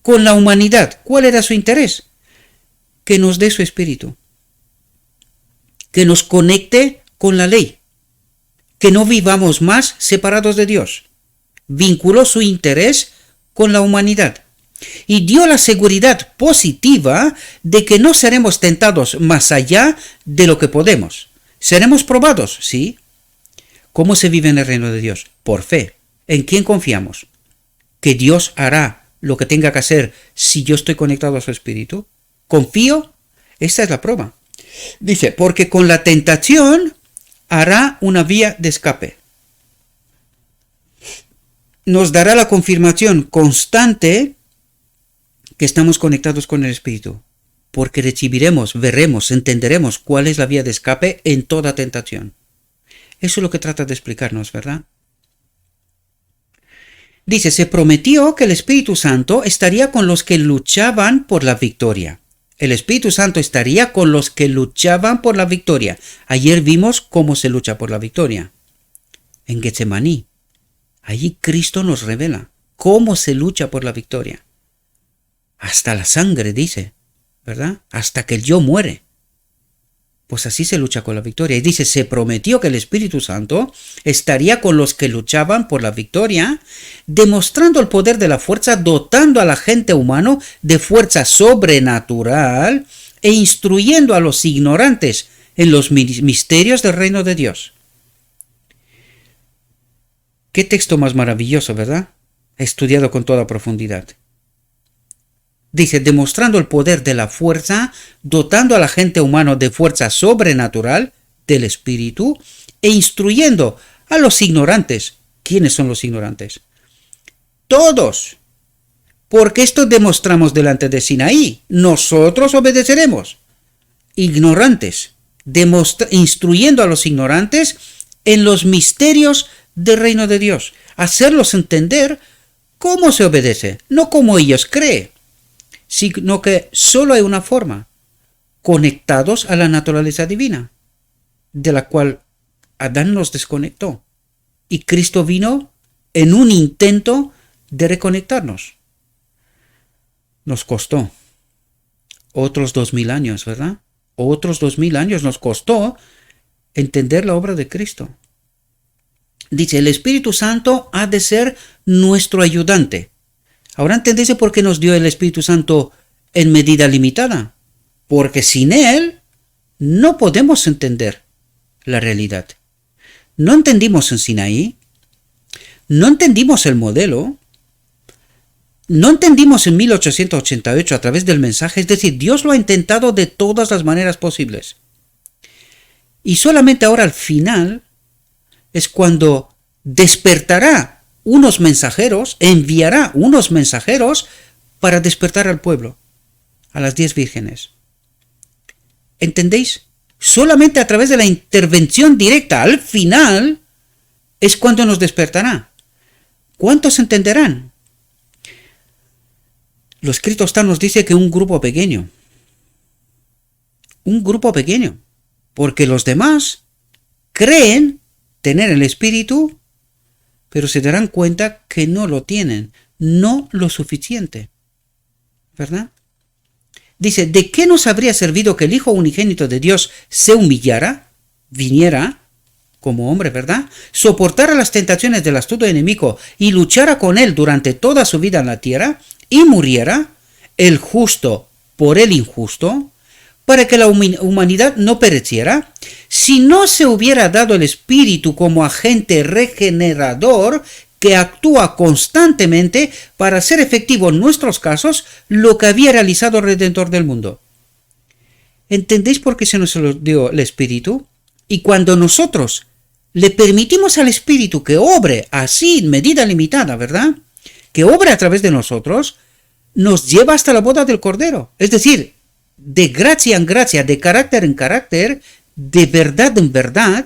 con la humanidad. ¿Cuál era su interés? Que nos dé su espíritu. Que nos conecte con la ley. Que no vivamos más separados de Dios. Vinculó su interés con la humanidad y dio la seguridad positiva de que no seremos tentados más allá de lo que podemos. ¿Seremos probados? Sí. ¿Cómo se vive en el reino de Dios? Por fe. ¿En quién confiamos? Que Dios hará lo que tenga que hacer si yo estoy conectado a su espíritu. Confío. Esta es la prueba. Dice, porque con la tentación hará una vía de escape. Nos dará la confirmación constante que estamos conectados con el espíritu. Porque recibiremos, veremos, entenderemos cuál es la vía de escape en toda tentación. Eso es lo que trata de explicarnos, ¿verdad? Dice, se prometió que el Espíritu Santo estaría con los que luchaban por la victoria. El Espíritu Santo estaría con los que luchaban por la victoria. Ayer vimos cómo se lucha por la victoria. En Getsemaní. Allí Cristo nos revela cómo se lucha por la victoria. Hasta la sangre, dice, ¿verdad? Hasta que el yo muere. Pues así se lucha con la victoria. Y dice, se prometió que el Espíritu Santo estaría con los que luchaban por la victoria, demostrando el poder de la fuerza, dotando al agente humano de fuerza sobrenatural e instruyendo a los ignorantes en los misterios del reino de Dios. Qué texto más maravilloso, ¿verdad? Estudiado con toda profundidad. Dice, demostrando el poder de la fuerza, dotando al agente humano de fuerza sobrenatural del espíritu e instruyendo a los ignorantes. ¿Quiénes son los ignorantes? Todos. Porque esto demostramos delante de Sinaí. Nosotros obedeceremos. Ignorantes. Instruyendo a los ignorantes en los misterios del reino de Dios. Hacerlos entender cómo se obedece, no como ellos creen, sino que solo hay una forma, conectados a la naturaleza divina, de la cual Adán nos desconectó. Y Cristo vino en un intento de reconectarnos. Nos costó otros 2000 años, ¿verdad? Otros 2000 años nos costó entender la obra de Cristo. Dice, el Espíritu Santo ha de ser nuestro ayudante. Ahora entendéis por qué nos dio el Espíritu Santo en medida limitada. Porque sin Él no podemos entender la realidad. No entendimos en Sinaí, no entendimos el modelo, no entendimos en 1888 a través del mensaje. Es decir, Dios lo ha intentado de todas las maneras posibles. Y solamente ahora al final es cuando despertará unos mensajeros, enviará unos mensajeros para despertar al pueblo, a las 10 vírgenes. ¿Entendéis? Solamente a través de la intervención directa al final es cuando nos despertará. ¿Cuántos entenderán? Lo escrito está nos dice que un grupo pequeño, porque los demás creen tener el Espíritu, pero se darán cuenta que no lo tienen, no lo suficiente, ¿verdad? Dice, ¿de qué nos habría servido que el Hijo unigénito de Dios se humillara, viniera como hombre, ¿verdad? Soportara las tentaciones del astuto enemigo y luchara con él durante toda su vida en la tierra y muriera, el justo por el injusto, para que la humanidad no pereciera, si no se hubiera dado el Espíritu como agente regenerador que actúa constantemente para hacer efectivo en nuestros casos lo que había realizado el Redentor del mundo. ¿Entendéis por qué se nos dio el Espíritu? Y cuando nosotros le permitimos al Espíritu que obre así en medida limitada, ¿verdad? Que obre a través de nosotros, nos lleva hasta la boda del Cordero. Es decir, de gracia en gracia, de carácter en carácter, de verdad en verdad,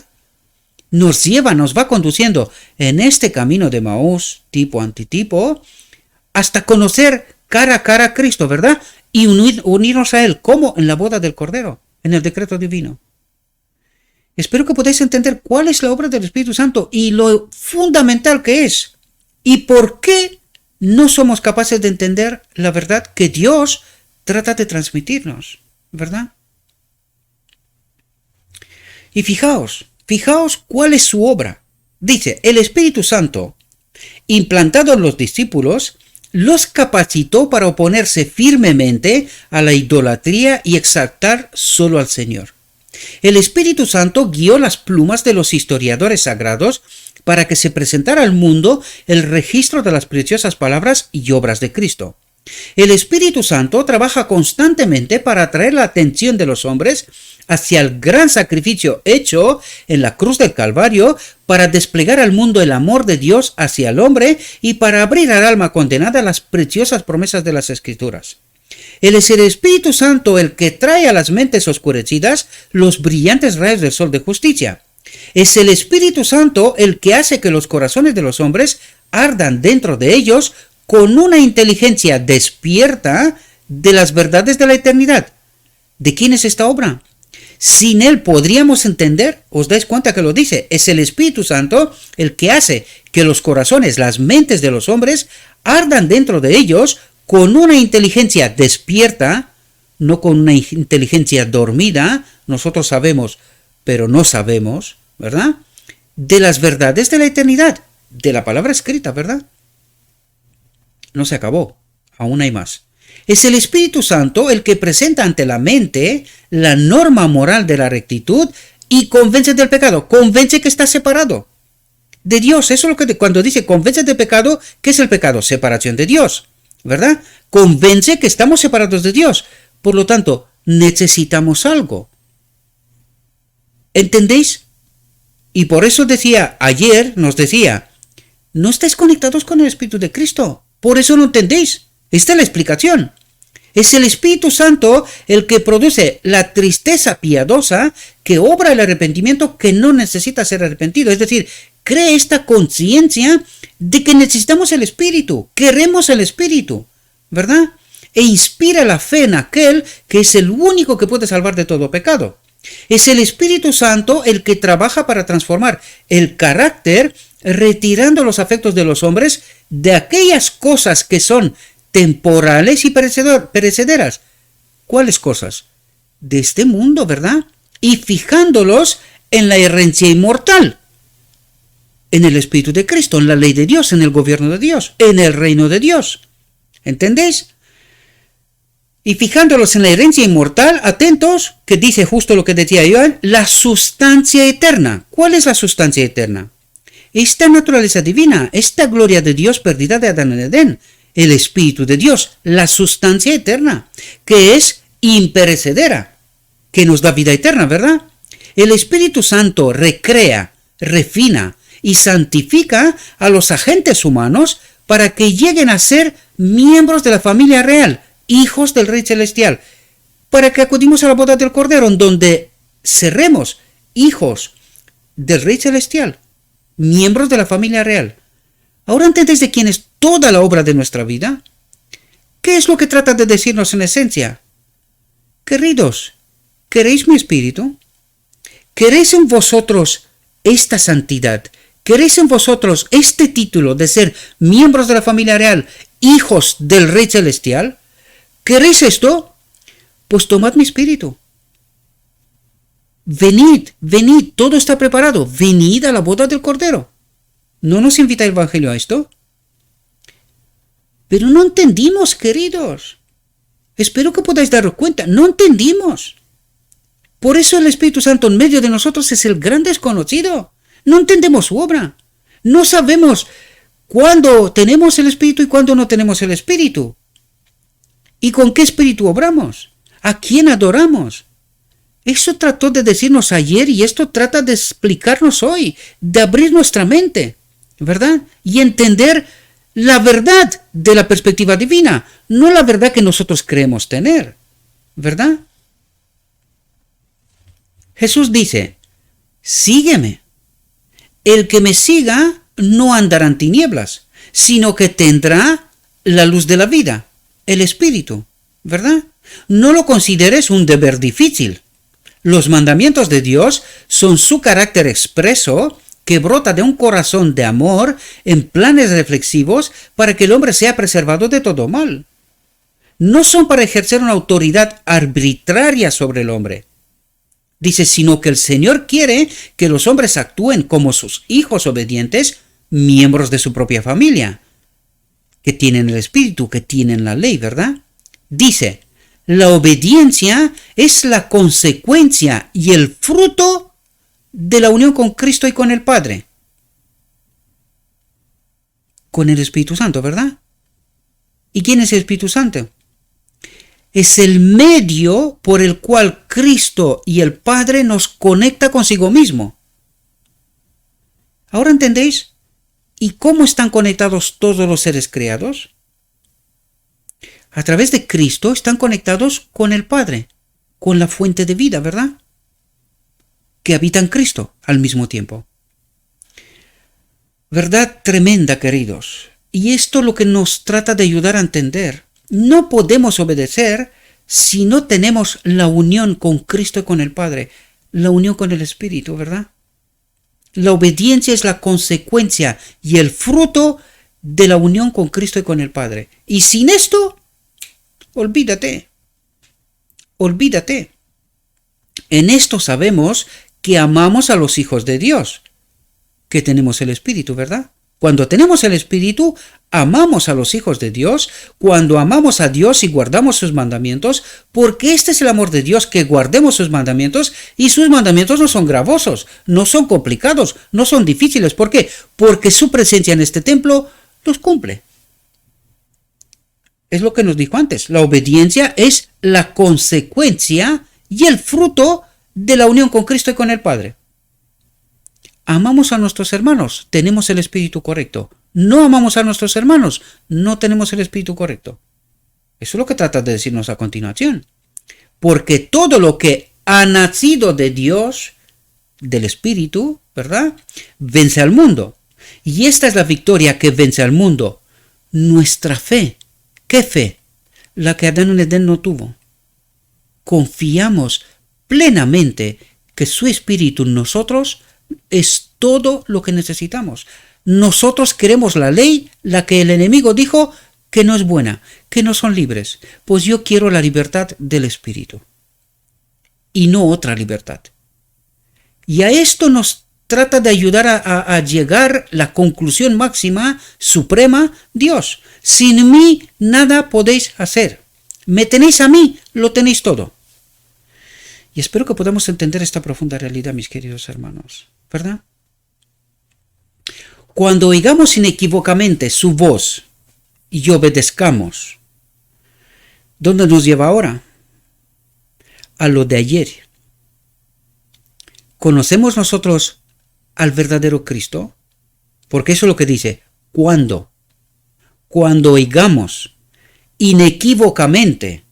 nos lleva, nos va conduciendo en este camino de Maús, tipo antitipo, hasta conocer cara a cara a Cristo, ¿verdad? Y unirnos a Él, como en la boda del Cordero, en el decreto divino. Espero que podáis entender cuál es la obra del Espíritu Santo y lo fundamental que es, y por qué no somos capaces de entender la verdad que Dios trata de transmitirnos, ¿verdad? Y fijaos cuál es su obra. Dice, el Espíritu Santo, implantado en los discípulos, los capacitó para oponerse firmemente a la idolatría y exaltar solo al Señor. El Espíritu Santo guió las plumas de los historiadores sagrados para que se presentara al mundo el registro de las preciosas palabras y obras de Cristo. El Espíritu Santo trabaja constantemente para atraer la atención de los hombres hacia el gran sacrificio hecho en la cruz del Calvario para desplegar al mundo el amor de Dios hacia el hombre y para abrir al alma condenada las preciosas promesas de las Escrituras. Él es el Espíritu Santo el que trae a las mentes oscurecidas los brillantes rayos del sol de justicia. Es el Espíritu Santo el que hace que los corazones de los hombres ardan dentro de ellos con una inteligencia despierta de las verdades de la eternidad. ¿De quién es esta obra? Sin él podríamos entender, os dais cuenta que lo dice, es el Espíritu Santo el que hace que los corazones, las mentes de los hombres ardan dentro de ellos con una inteligencia despierta, no con una inteligencia dormida, nosotros sabemos, pero no sabemos, ¿verdad? De las verdades de la eternidad, de la palabra escrita, ¿verdad? No se acabó, aún hay más. Es el Espíritu Santo el que presenta ante la mente la norma moral de la rectitud y convence del pecado, convence que está separado de Dios. Eso es lo que cuando dice convence del pecado, ¿qué es el pecado? Separación de Dios, ¿verdad? Convence que estamos separados de Dios. Por lo tanto, necesitamos algo. ¿Entendéis? Y por eso nos decía, no estáis conectados con el Espíritu de Cristo. Por eso no entendéis. Esta es la explicación. Es el Espíritu Santo el que produce la tristeza piadosa que obra el arrepentimiento que no necesita ser arrepentido. Es decir, cree esta conciencia de que necesitamos el Espíritu, queremos el Espíritu, ¿verdad? E inspira la fe en aquel que es el único que puede salvar de todo pecado. Es el Espíritu Santo el que trabaja para transformar el carácter, retirando los afectos de los hombres de aquellas cosas que son temporales y perecederas. ¿Cuáles cosas? De este mundo, ¿verdad? Y fijándolos en la herencia inmortal, en el Espíritu de Cristo, en la ley de Dios, en el gobierno de Dios, en el reino de Dios. ¿Entendéis? Y fijándolos en la herencia inmortal, atentos, que dice justo lo que decía Joan, la sustancia eterna. ¿Cuál es la sustancia eterna? Esta naturaleza divina, esta gloria de Dios perdida de Adán en Edén, el Espíritu de Dios, la sustancia eterna, que es imperecedera, que nos da vida eterna, ¿verdad? El Espíritu Santo recrea, refina y santifica a los agentes humanos para que lleguen a ser miembros de la familia real, hijos del Rey Celestial, para que acudimos a la boda del Cordero, en donde seremos hijos del Rey Celestial, miembros de la familia real. ¿Ahora entendéis de quién es toda la obra de nuestra vida? ¿Qué es lo que trata de decirnos en esencia? Queridos, ¿queréis mi espíritu? ¿Queréis en vosotros esta santidad? ¿Queréis en vosotros este título de ser miembros de la familia real, hijos del Rey Celestial? ¿Queréis esto? Pues tomad mi espíritu. Venid, venid, todo está preparado. Venid a la boda del Cordero. ¿No nos invita el Evangelio a esto? Pero no entendimos, queridos. Espero que podáis daros cuenta. No entendimos. Por eso el Espíritu Santo en medio de nosotros es el gran desconocido. No entendemos su obra. No sabemos cuándo tenemos el Espíritu y cuándo no tenemos el Espíritu. ¿Y con qué espíritu obramos? ¿A quién adoramos? Eso trató de decirnos ayer y esto trata de explicarnos hoy, de abrir nuestra mente, ¿verdad? Y entender la verdad de la perspectiva divina, no la verdad que nosotros creemos tener, ¿verdad? Jesús dice, sígueme. El que me siga no andará en tinieblas, sino que tendrá la luz de la vida, el Espíritu, ¿verdad? No lo consideres un deber difícil. Los mandamientos de Dios son su carácter expreso que brota de un corazón de amor en planes reflexivos para que el hombre sea preservado de todo mal. No son para ejercer una autoridad arbitraria sobre el hombre. Dice, sino que el Señor quiere que los hombres actúen como sus hijos obedientes, miembros de su propia familia, que tienen el Espíritu, que tienen la ley, ¿verdad? Dice, La obediencia es la consecuencia y el fruto de la unión con Cristo y con el Padre. Con el Espíritu Santo, ¿verdad? ¿Y quién es el Espíritu Santo? Es el medio por el cual Cristo y el Padre nos conecta consigo mismo. ¿Ahora entendéis? ¿Y cómo están conectados todos los seres creados? A través de Cristo están conectados con el Padre, con la fuente de vida, ¿verdad? Que habita en Cristo al mismo tiempo. Verdad tremenda, queridos. Y esto es lo que nos trata de ayudar a entender. No podemos obedecer si no tenemos la unión con Cristo y con el Padre, la unión con el Espíritu, ¿verdad? La obediencia es la consecuencia y el fruto de la unión con Cristo y con el Padre. Y sin esto, olvídate. Olvídate. En esto sabemos que amamos a los hijos de Dios, que tenemos el Espíritu, ¿verdad? Cuando tenemos el Espíritu, amamos a los hijos de Dios, cuando amamos a Dios y guardamos sus mandamientos, porque este es el amor de Dios, que guardemos sus mandamientos, y sus mandamientos no son gravosos, no son complicados, no son difíciles. ¿Por qué? Porque su presencia en este templo los cumple. Es lo que nos dijo antes, la obediencia es la consecuencia y el fruto de la unión con Cristo y con el Padre. Amamos a nuestros hermanos, tenemos el espíritu correcto. No amamos a nuestros hermanos, no tenemos el espíritu correcto. Eso es lo que trata de decirnos a continuación. Porque todo lo que ha nacido de Dios, del espíritu, ¿verdad?, vence al mundo. Y esta es la victoria que vence al mundo. Nuestra fe. ¿Qué fe? La que Adán en Edén no tuvo. Confiamos plenamente que su espíritu en nosotros es todo lo que necesitamos. Nosotros queremos la ley, la que el enemigo dijo que no es buena, que no son libres. Pues yo quiero la libertad del espíritu y no otra libertad. Y a esto nos trata de ayudar a llegar la conclusión máxima, suprema, Dios. Sin mí nada podéis hacer. Me tenéis a mí, lo tenéis todo. Y espero que podamos entender esta profunda realidad, mis queridos hermanos, ¿verdad? Cuando oigamos inequívocamente su voz y obedezcamos, ¿dónde nos lleva ahora? A lo de ayer. ¿Conocemos nosotros al verdadero Cristo? Porque eso es lo que dice. ¿Cuándo? Cuando oigamos inequívocamente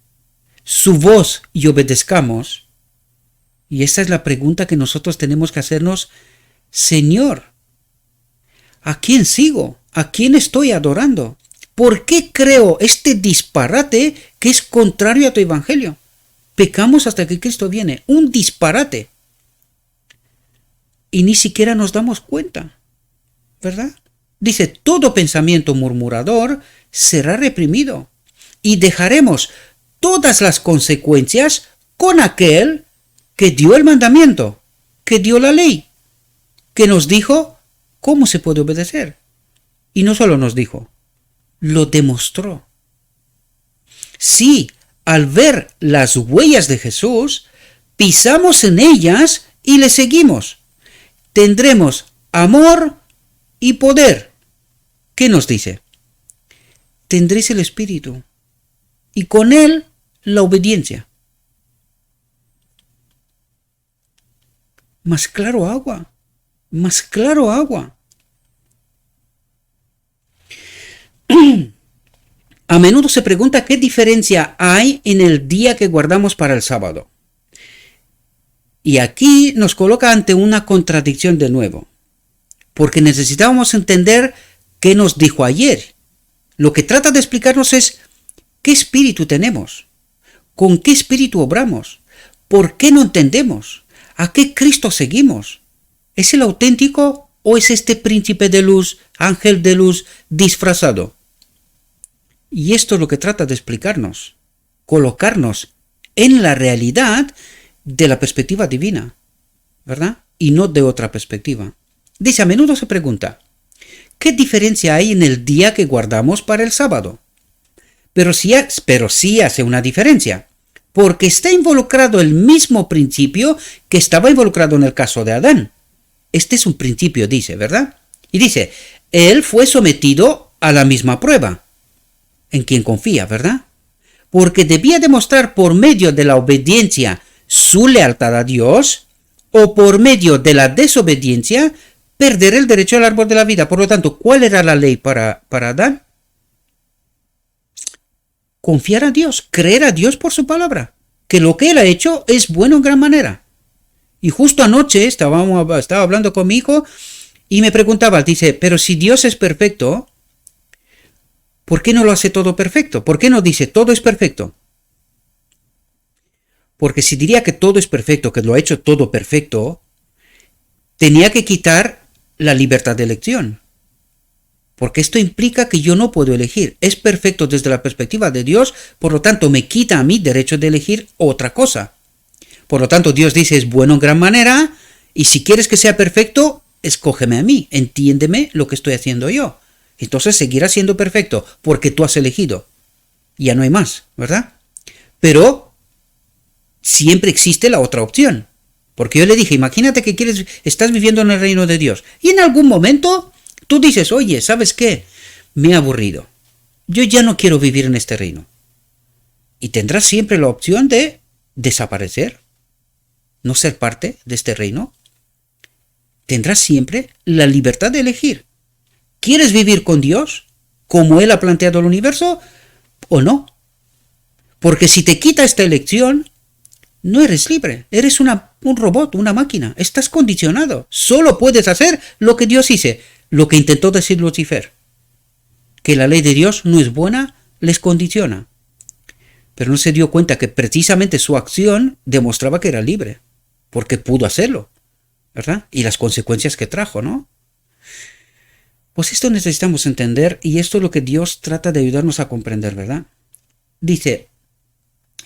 su voz y obedezcamos. Y esa es la pregunta que nosotros tenemos que hacernos. Señor, ¿a quién sigo? ¿A quién estoy adorando? ¿Por qué creo este disparate que es contrario a tu evangelio? Pecamos hasta que Cristo viene. Un disparate. Y ni siquiera nos damos cuenta, ¿verdad? Dice, todo pensamiento murmurador será reprimido y dejaremos todas las consecuencias con aquel que dio el mandamiento, que dio la ley, que nos dijo cómo se puede obedecer. Y no solo nos dijo, lo demostró. Sí, al ver las huellas de Jesús, pisamos en ellas y le seguimos. Tendremos amor y poder. ¿Qué nos dice? Tendréis el Espíritu y con él la obediencia. Más claro agua, más claro agua. A menudo se pregunta qué diferencia hay en el día que guardamos para el sábado. Y aquí nos coloca ante una contradicción de nuevo, porque necesitábamos entender qué nos dijo ayer. Lo que trata de explicarnos es qué espíritu tenemos, con qué espíritu obramos, por qué no entendemos, a qué Cristo seguimos. ¿Es el auténtico o es este príncipe de luz, ángel de luz disfrazado? Y esto es lo que trata de explicarnos, colocarnos en la realidad de la perspectiva divina, ¿verdad? Y no de otra perspectiva. Dice, a menudo se pregunta, ¿qué diferencia hay en el día que guardamos para el sábado? Pero sí hace una diferencia, porque está involucrado el mismo principio que estaba involucrado en el caso de Adán. Este es un principio, dice, ¿verdad? Y dice, él fue sometido a la misma prueba, en quien confía, ¿verdad? Porque debía demostrar por medio de la obediencia su lealtad a Dios, o por medio de la desobediencia perder el derecho al árbol de la vida. Por lo tanto, ¿cuál era la ley para Adán? Confiar a Dios, creer a Dios por su palabra, que lo que él ha hecho es bueno en gran manera. Y justo anoche estaba hablando con mi hijo y me preguntaba, dice, pero si Dios es perfecto, ¿por qué no lo hace todo perfecto? ¿Por qué no dice todo es perfecto? Porque si diría que todo es perfecto, que lo ha hecho todo perfecto, tenía que quitar la libertad de elección. Porque esto implica que yo no puedo elegir. Es perfecto desde la perspectiva de Dios, por lo tanto me quita a mí derecho de elegir otra cosa. Por lo tanto, Dios dice, es bueno en gran manera, y si quieres que sea perfecto, escógeme a mí, entiéndeme lo que estoy haciendo yo. Entonces seguirá siendo perfecto, porque tú has elegido. Ya no hay más, ¿verdad? Pero siempre existe la otra opción. Porque yo le dije, imagínate que estás viviendo en el reino de Dios, y en algún momento tú dices, oye, ¿sabes qué? Me he aburrido. Yo ya no quiero vivir en este reino. Y tendrás siempre la opción de desaparecer, no ser parte de este reino. Tendrás siempre la libertad de elegir. ¿Quieres vivir con Dios, como Él ha planteado el universo, o no? Porque si te quita esta elección, no eres libre. Eres un robot, una máquina. Estás condicionado. Solo puedes hacer lo que Dios dice. Lo que intentó decir Lucifer. Que la ley de Dios no es buena, les condiciona. Pero no se dio cuenta que precisamente su acción demostraba que era libre. Porque pudo hacerlo, ¿verdad? Y las consecuencias que trajo, ¿no? Pues esto necesitamos entender, y esto es lo que Dios trata de ayudarnos a comprender, ¿verdad? Dice,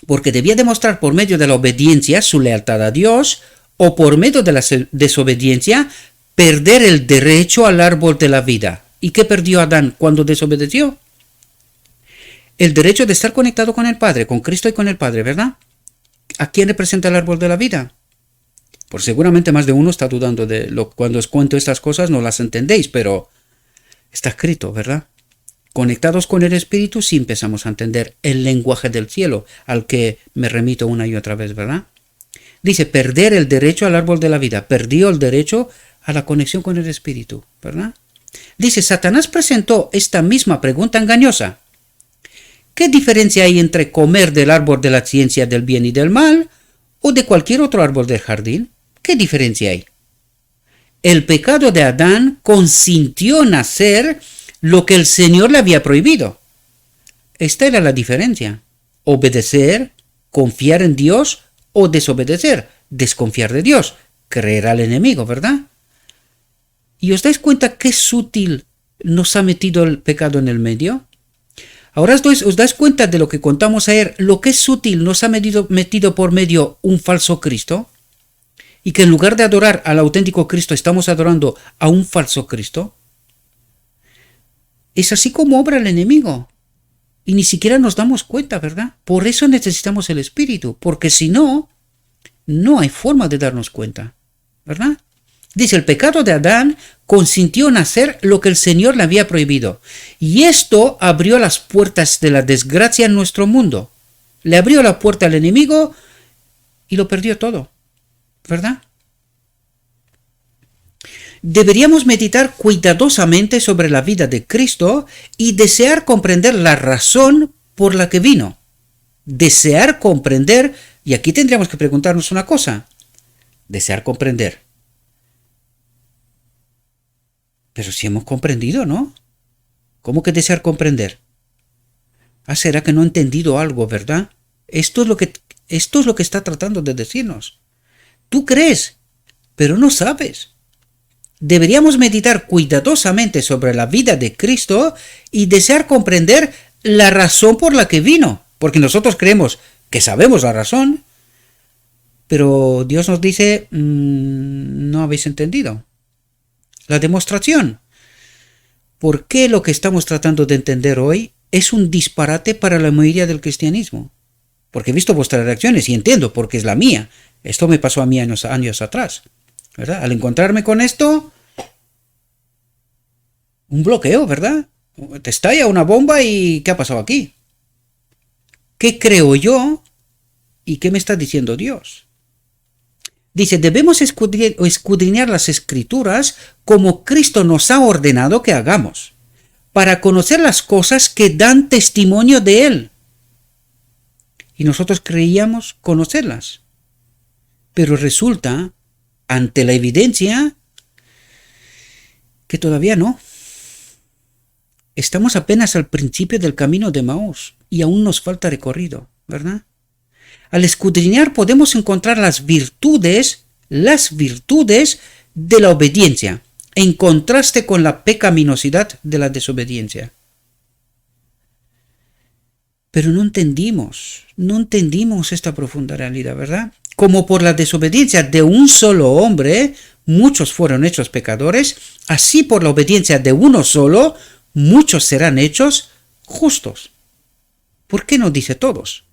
porque debía demostrar por medio de la obediencia su lealtad a Dios, o por medio de la desobediencia perder el derecho al árbol de la vida. ¿Y qué perdió Adán cuando desobedeció? El derecho de estar conectado con el Padre, con Cristo y con el Padre, ¿verdad? ¿A quién representa el árbol de la vida? Pues seguramente más de uno está dudando cuando os cuento estas cosas no las entendéis, pero está escrito, ¿verdad? Conectados con el Espíritu sí empezamos a entender el lenguaje del cielo, al que me remito una y otra vez, ¿verdad? Dice, perder el derecho al árbol de la vida, perdió el derecho a la conexión con el Espíritu, ¿verdad? Dice, Satanás presentó esta misma pregunta engañosa. ¿Qué diferencia hay entre comer del árbol de la ciencia del bien y del mal o de cualquier otro árbol del jardín? ¿Qué diferencia hay? El pecado de Adán consintió en hacer lo que el Señor le había prohibido. Esta era la diferencia. Obedecer, confiar en Dios o desobedecer, desconfiar de Dios, creer al enemigo, ¿verdad? ¿Y os dais cuenta qué sutil nos ha metido el pecado en el medio? Ahora os dais cuenta de lo que contamos ayer, lo que es sutil nos ha metido por medio un falso Cristo, y que en lugar de adorar al auténtico Cristo estamos adorando a un falso Cristo. Es así como obra el enemigo. Y ni siquiera nos damos cuenta, ¿verdad? Por eso necesitamos el Espíritu, porque si no, no hay forma de darnos cuenta, ¿verdad? Dice, el pecado de Adán consintió en hacer lo que el Señor le había prohibido. Y esto abrió las puertas de la desgracia en nuestro mundo. Le abrió la puerta al enemigo y lo perdió todo, ¿verdad? Deberíamos meditar cuidadosamente sobre la vida de Cristo y desear comprender la razón por la que vino. Desear comprender, y aquí tendríamos que preguntarnos una cosa. Desear comprender. Pero si hemos comprendido, ¿no? ¿Cómo que desear comprender? ¿Será que no he entendido algo, verdad? Esto es lo que está tratando de decirnos. Tú crees, pero no sabes. Deberíamos meditar cuidadosamente sobre la vida de Cristo y desear comprender la razón por la que vino, porque nosotros creemos que sabemos la razón, pero Dios nos dice, no habéis entendido. La demostración. ¿Por qué lo que estamos tratando de entender hoy es un disparate para la mayoría del cristianismo? porque he visto vuestras reacciones y entiendo porque es la mía. Esto me pasó a mí años atrás, ¿verdad? Al encontrarme con esto, un bloqueo, ¿verdad? Te estalla una bomba y ¿qué ha pasado aquí? ¿Qué creo yo y qué me está diciendo Dios? Dice, debemos escudriñar las Escrituras como Cristo nos ha ordenado que hagamos, para conocer las cosas que dan testimonio de Él. Y nosotros creíamos conocerlas. Pero resulta, ante la evidencia, que todavía no. Estamos apenas al principio del camino de Maús y aún nos falta recorrido, ¿verdad? Al escudriñar podemos encontrar las virtudes de la obediencia, en contraste con la pecaminosidad de la desobediencia. Pero no entendimos esta profunda realidad, ¿verdad? Como por la desobediencia de un solo hombre, muchos fueron hechos pecadores, así por la obediencia de uno solo, muchos serán hechos justos. ¿Por qué no dice todos?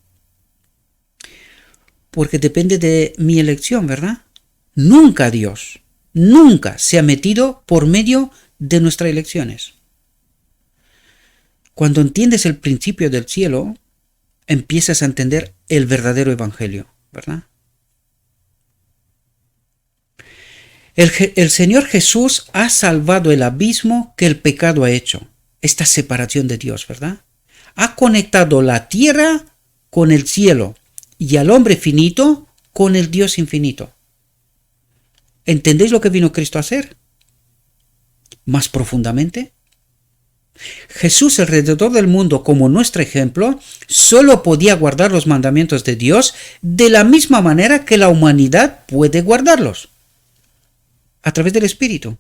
Porque depende de mi elección, ¿verdad? Nunca Dios, nunca se ha metido por medio de nuestras elecciones. Cuando entiendes el principio del cielo, empiezas a entender el verdadero evangelio, ¿verdad? El Señor Jesús ha salvado el abismo que el pecado ha hecho, esta separación de Dios, ¿verdad? Ha conectado la tierra con el cielo y al hombre finito con el Dios infinito. ¿Entendéis lo que vino Cristo a hacer? Más profundamente. Jesús, el Redentor del mundo, como nuestro ejemplo, solo podía guardar los mandamientos de Dios de la misma manera que la humanidad puede guardarlos, a través del Espíritu.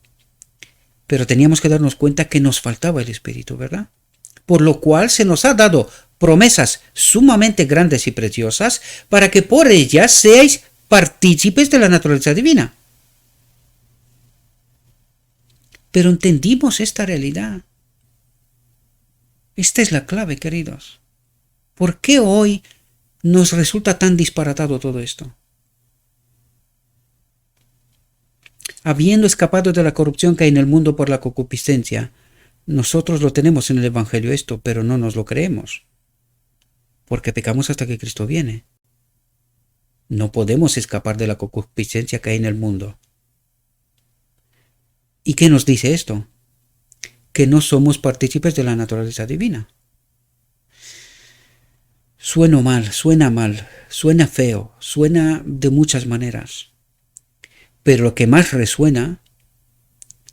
Pero teníamos que darnos cuenta que nos faltaba el Espíritu, ¿verdad? Por lo cual se nos ha dado promesas sumamente grandes y preciosas para que por ellas seáis partícipes de la naturaleza divina. Pero entendimos esta realidad. Esta es la clave, queridos. ¿Por qué hoy nos resulta tan disparatado todo esto? Habiendo escapado de la corrupción que hay en el mundo por la concupiscencia, nosotros lo tenemos en el Evangelio esto, pero no nos lo creemos. Porque pecamos hasta que Cristo viene. No podemos escapar de la concupiscencia que hay en el mundo. ¿Y qué nos dice esto? Que no somos partícipes de la naturaleza divina. Suena mal, suena feo, suena de muchas maneras. Pero lo que más resuena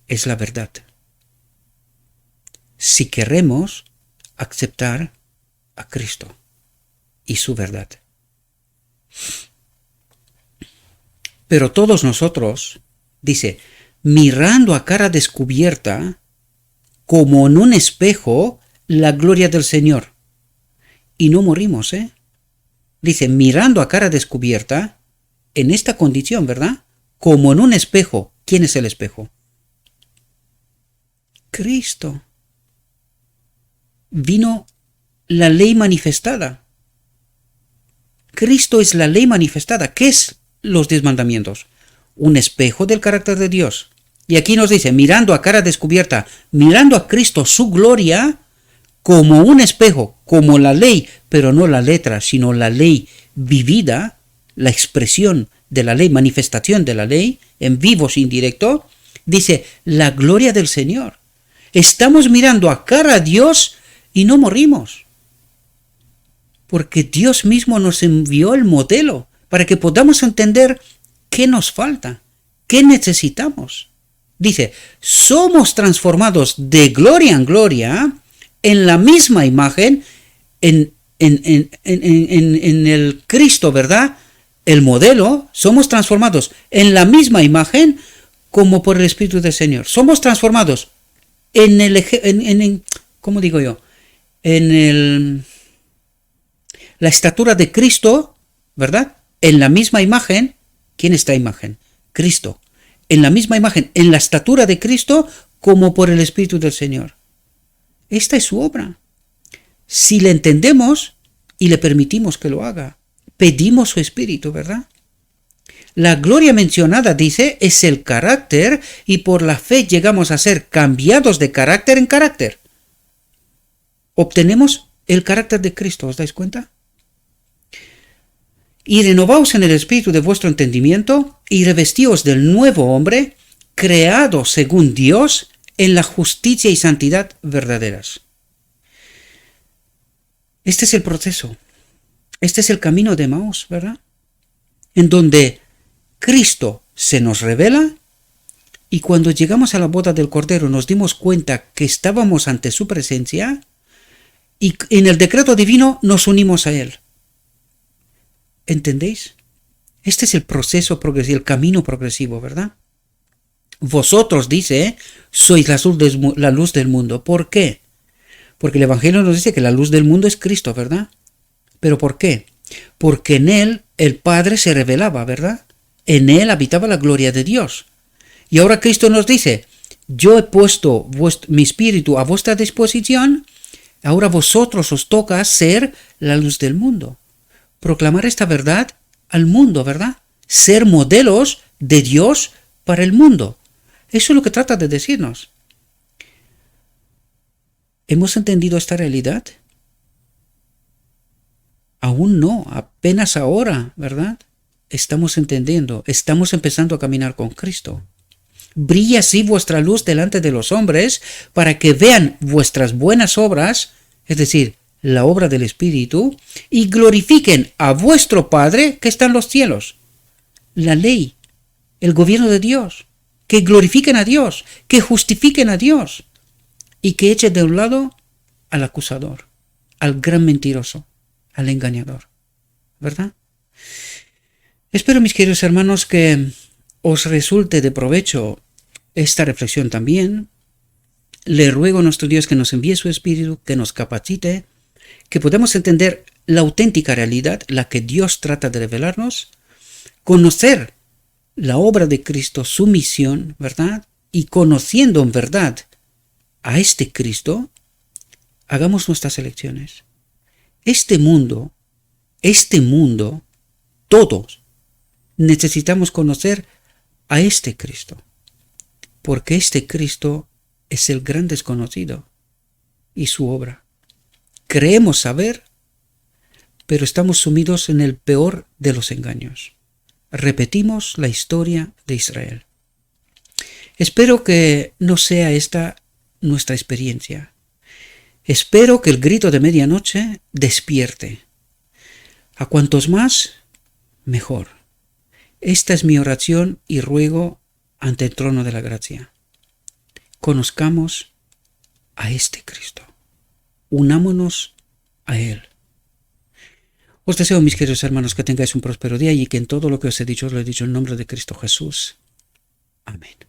es la verdad. Si queremos aceptar a Cristo y su verdad. Pero todos nosotros, dice, mirando a cara descubierta, como en un espejo, la gloria del Señor. Y no morimos, ¿eh? Dice, mirando a cara descubierta, en esta condición, ¿verdad? Como en un espejo. ¿Quién es el espejo? Cristo. Vino la ley manifestada. Cristo es la ley manifestada. ¿Qué es los 10 mandamientos? Un espejo del carácter de Dios. Y aquí nos dice, mirando a cara descubierta, mirando a Cristo, su gloria, como un espejo, como la ley, pero no la letra, sino la ley vivida, la expresión de la ley, manifestación de la ley, en vivo sin directo, dice, la gloria del Señor. Estamos mirando a cara a Dios y no morimos. Porque Dios mismo nos envió el modelo para que podamos entender qué nos falta, qué necesitamos. Dice, somos transformados de gloria en gloria en la misma imagen, en el Cristo, ¿verdad? El modelo, somos transformados en la misma imagen como por el Espíritu del Señor. Somos transformados ¿cómo digo yo? La estatura de Cristo, ¿verdad? En la misma imagen. ¿Quién es esta imagen? Cristo. En la misma imagen, en la estatura de Cristo, como por el Espíritu del Señor. Esta es su obra. Si la entendemos, y le permitimos que lo haga. Pedimos su Espíritu, ¿verdad? La gloria mencionada, dice, es el carácter y por la fe llegamos a ser cambiados de carácter en carácter. Obtenemos el carácter de Cristo, ¿os dais cuenta? Y renovaos en el espíritu de vuestro entendimiento y revestíos del nuevo hombre, creado según Dios en la justicia y santidad verdaderas. Este es el proceso. Este es el camino de Emaús, ¿verdad? En donde Cristo se nos revela y cuando llegamos a la boda del Cordero nos dimos cuenta que estábamos ante su presencia y en el decreto divino nos unimos a Él. ¿Entendéis? Este es el proceso progresivo, el camino progresivo, ¿verdad? Vosotros, dice, sois la luz del mundo. ¿Por qué? Porque el Evangelio nos dice que la luz del mundo es Cristo, ¿verdad? ¿Pero por qué? Porque en Él el Padre se revelaba, ¿verdad? En Él habitaba la gloria de Dios. Y ahora Cristo nos dice, yo he puesto mi espíritu a vuestra disposición, ahora vosotros os toca ser la luz del mundo. Proclamar esta verdad al mundo, ¿verdad? Ser modelos de Dios para el mundo. Eso es lo que trata de decirnos. ¿Hemos entendido esta realidad? Aún no, apenas ahora, ¿verdad? Estamos entendiendo, estamos empezando a caminar con Cristo. Brilla así vuestra luz delante de los hombres para que vean vuestras buenas obras, es decir, la obra del Espíritu, y glorifiquen a vuestro Padre que está en los cielos. La ley, el gobierno de Dios, que glorifiquen a Dios, que justifiquen a Dios y que echen de un lado al acusador, al gran mentiroso, al engañador, ¿verdad? Espero, mis queridos hermanos, que os resulte de provecho esta reflexión también. Le ruego a nuestro Dios que nos envíe su Espíritu, que nos capacite, que podamos entender la auténtica realidad, la que Dios trata de revelarnos, conocer la obra de Cristo, su misión, ¿verdad? Y conociendo en verdad a este Cristo, hagamos nuestras elecciones. Este mundo, todos necesitamos conocer a este Cristo, porque este Cristo es el gran desconocido y su obra. Creemos saber, pero estamos sumidos en el peor de los engaños. Repetimos la historia de Israel. Espero que no sea esta nuestra experiencia. Espero que el grito de medianoche despierte. A cuantos más, mejor. Esta es mi oración y ruego ante el trono de la gracia. Conozcamos a este Cristo. Unámonos a Él. Os deseo, mis queridos hermanos, que tengáis un próspero día y que en todo lo que os he dicho, os lo he dicho en nombre de Cristo Jesús. Amén.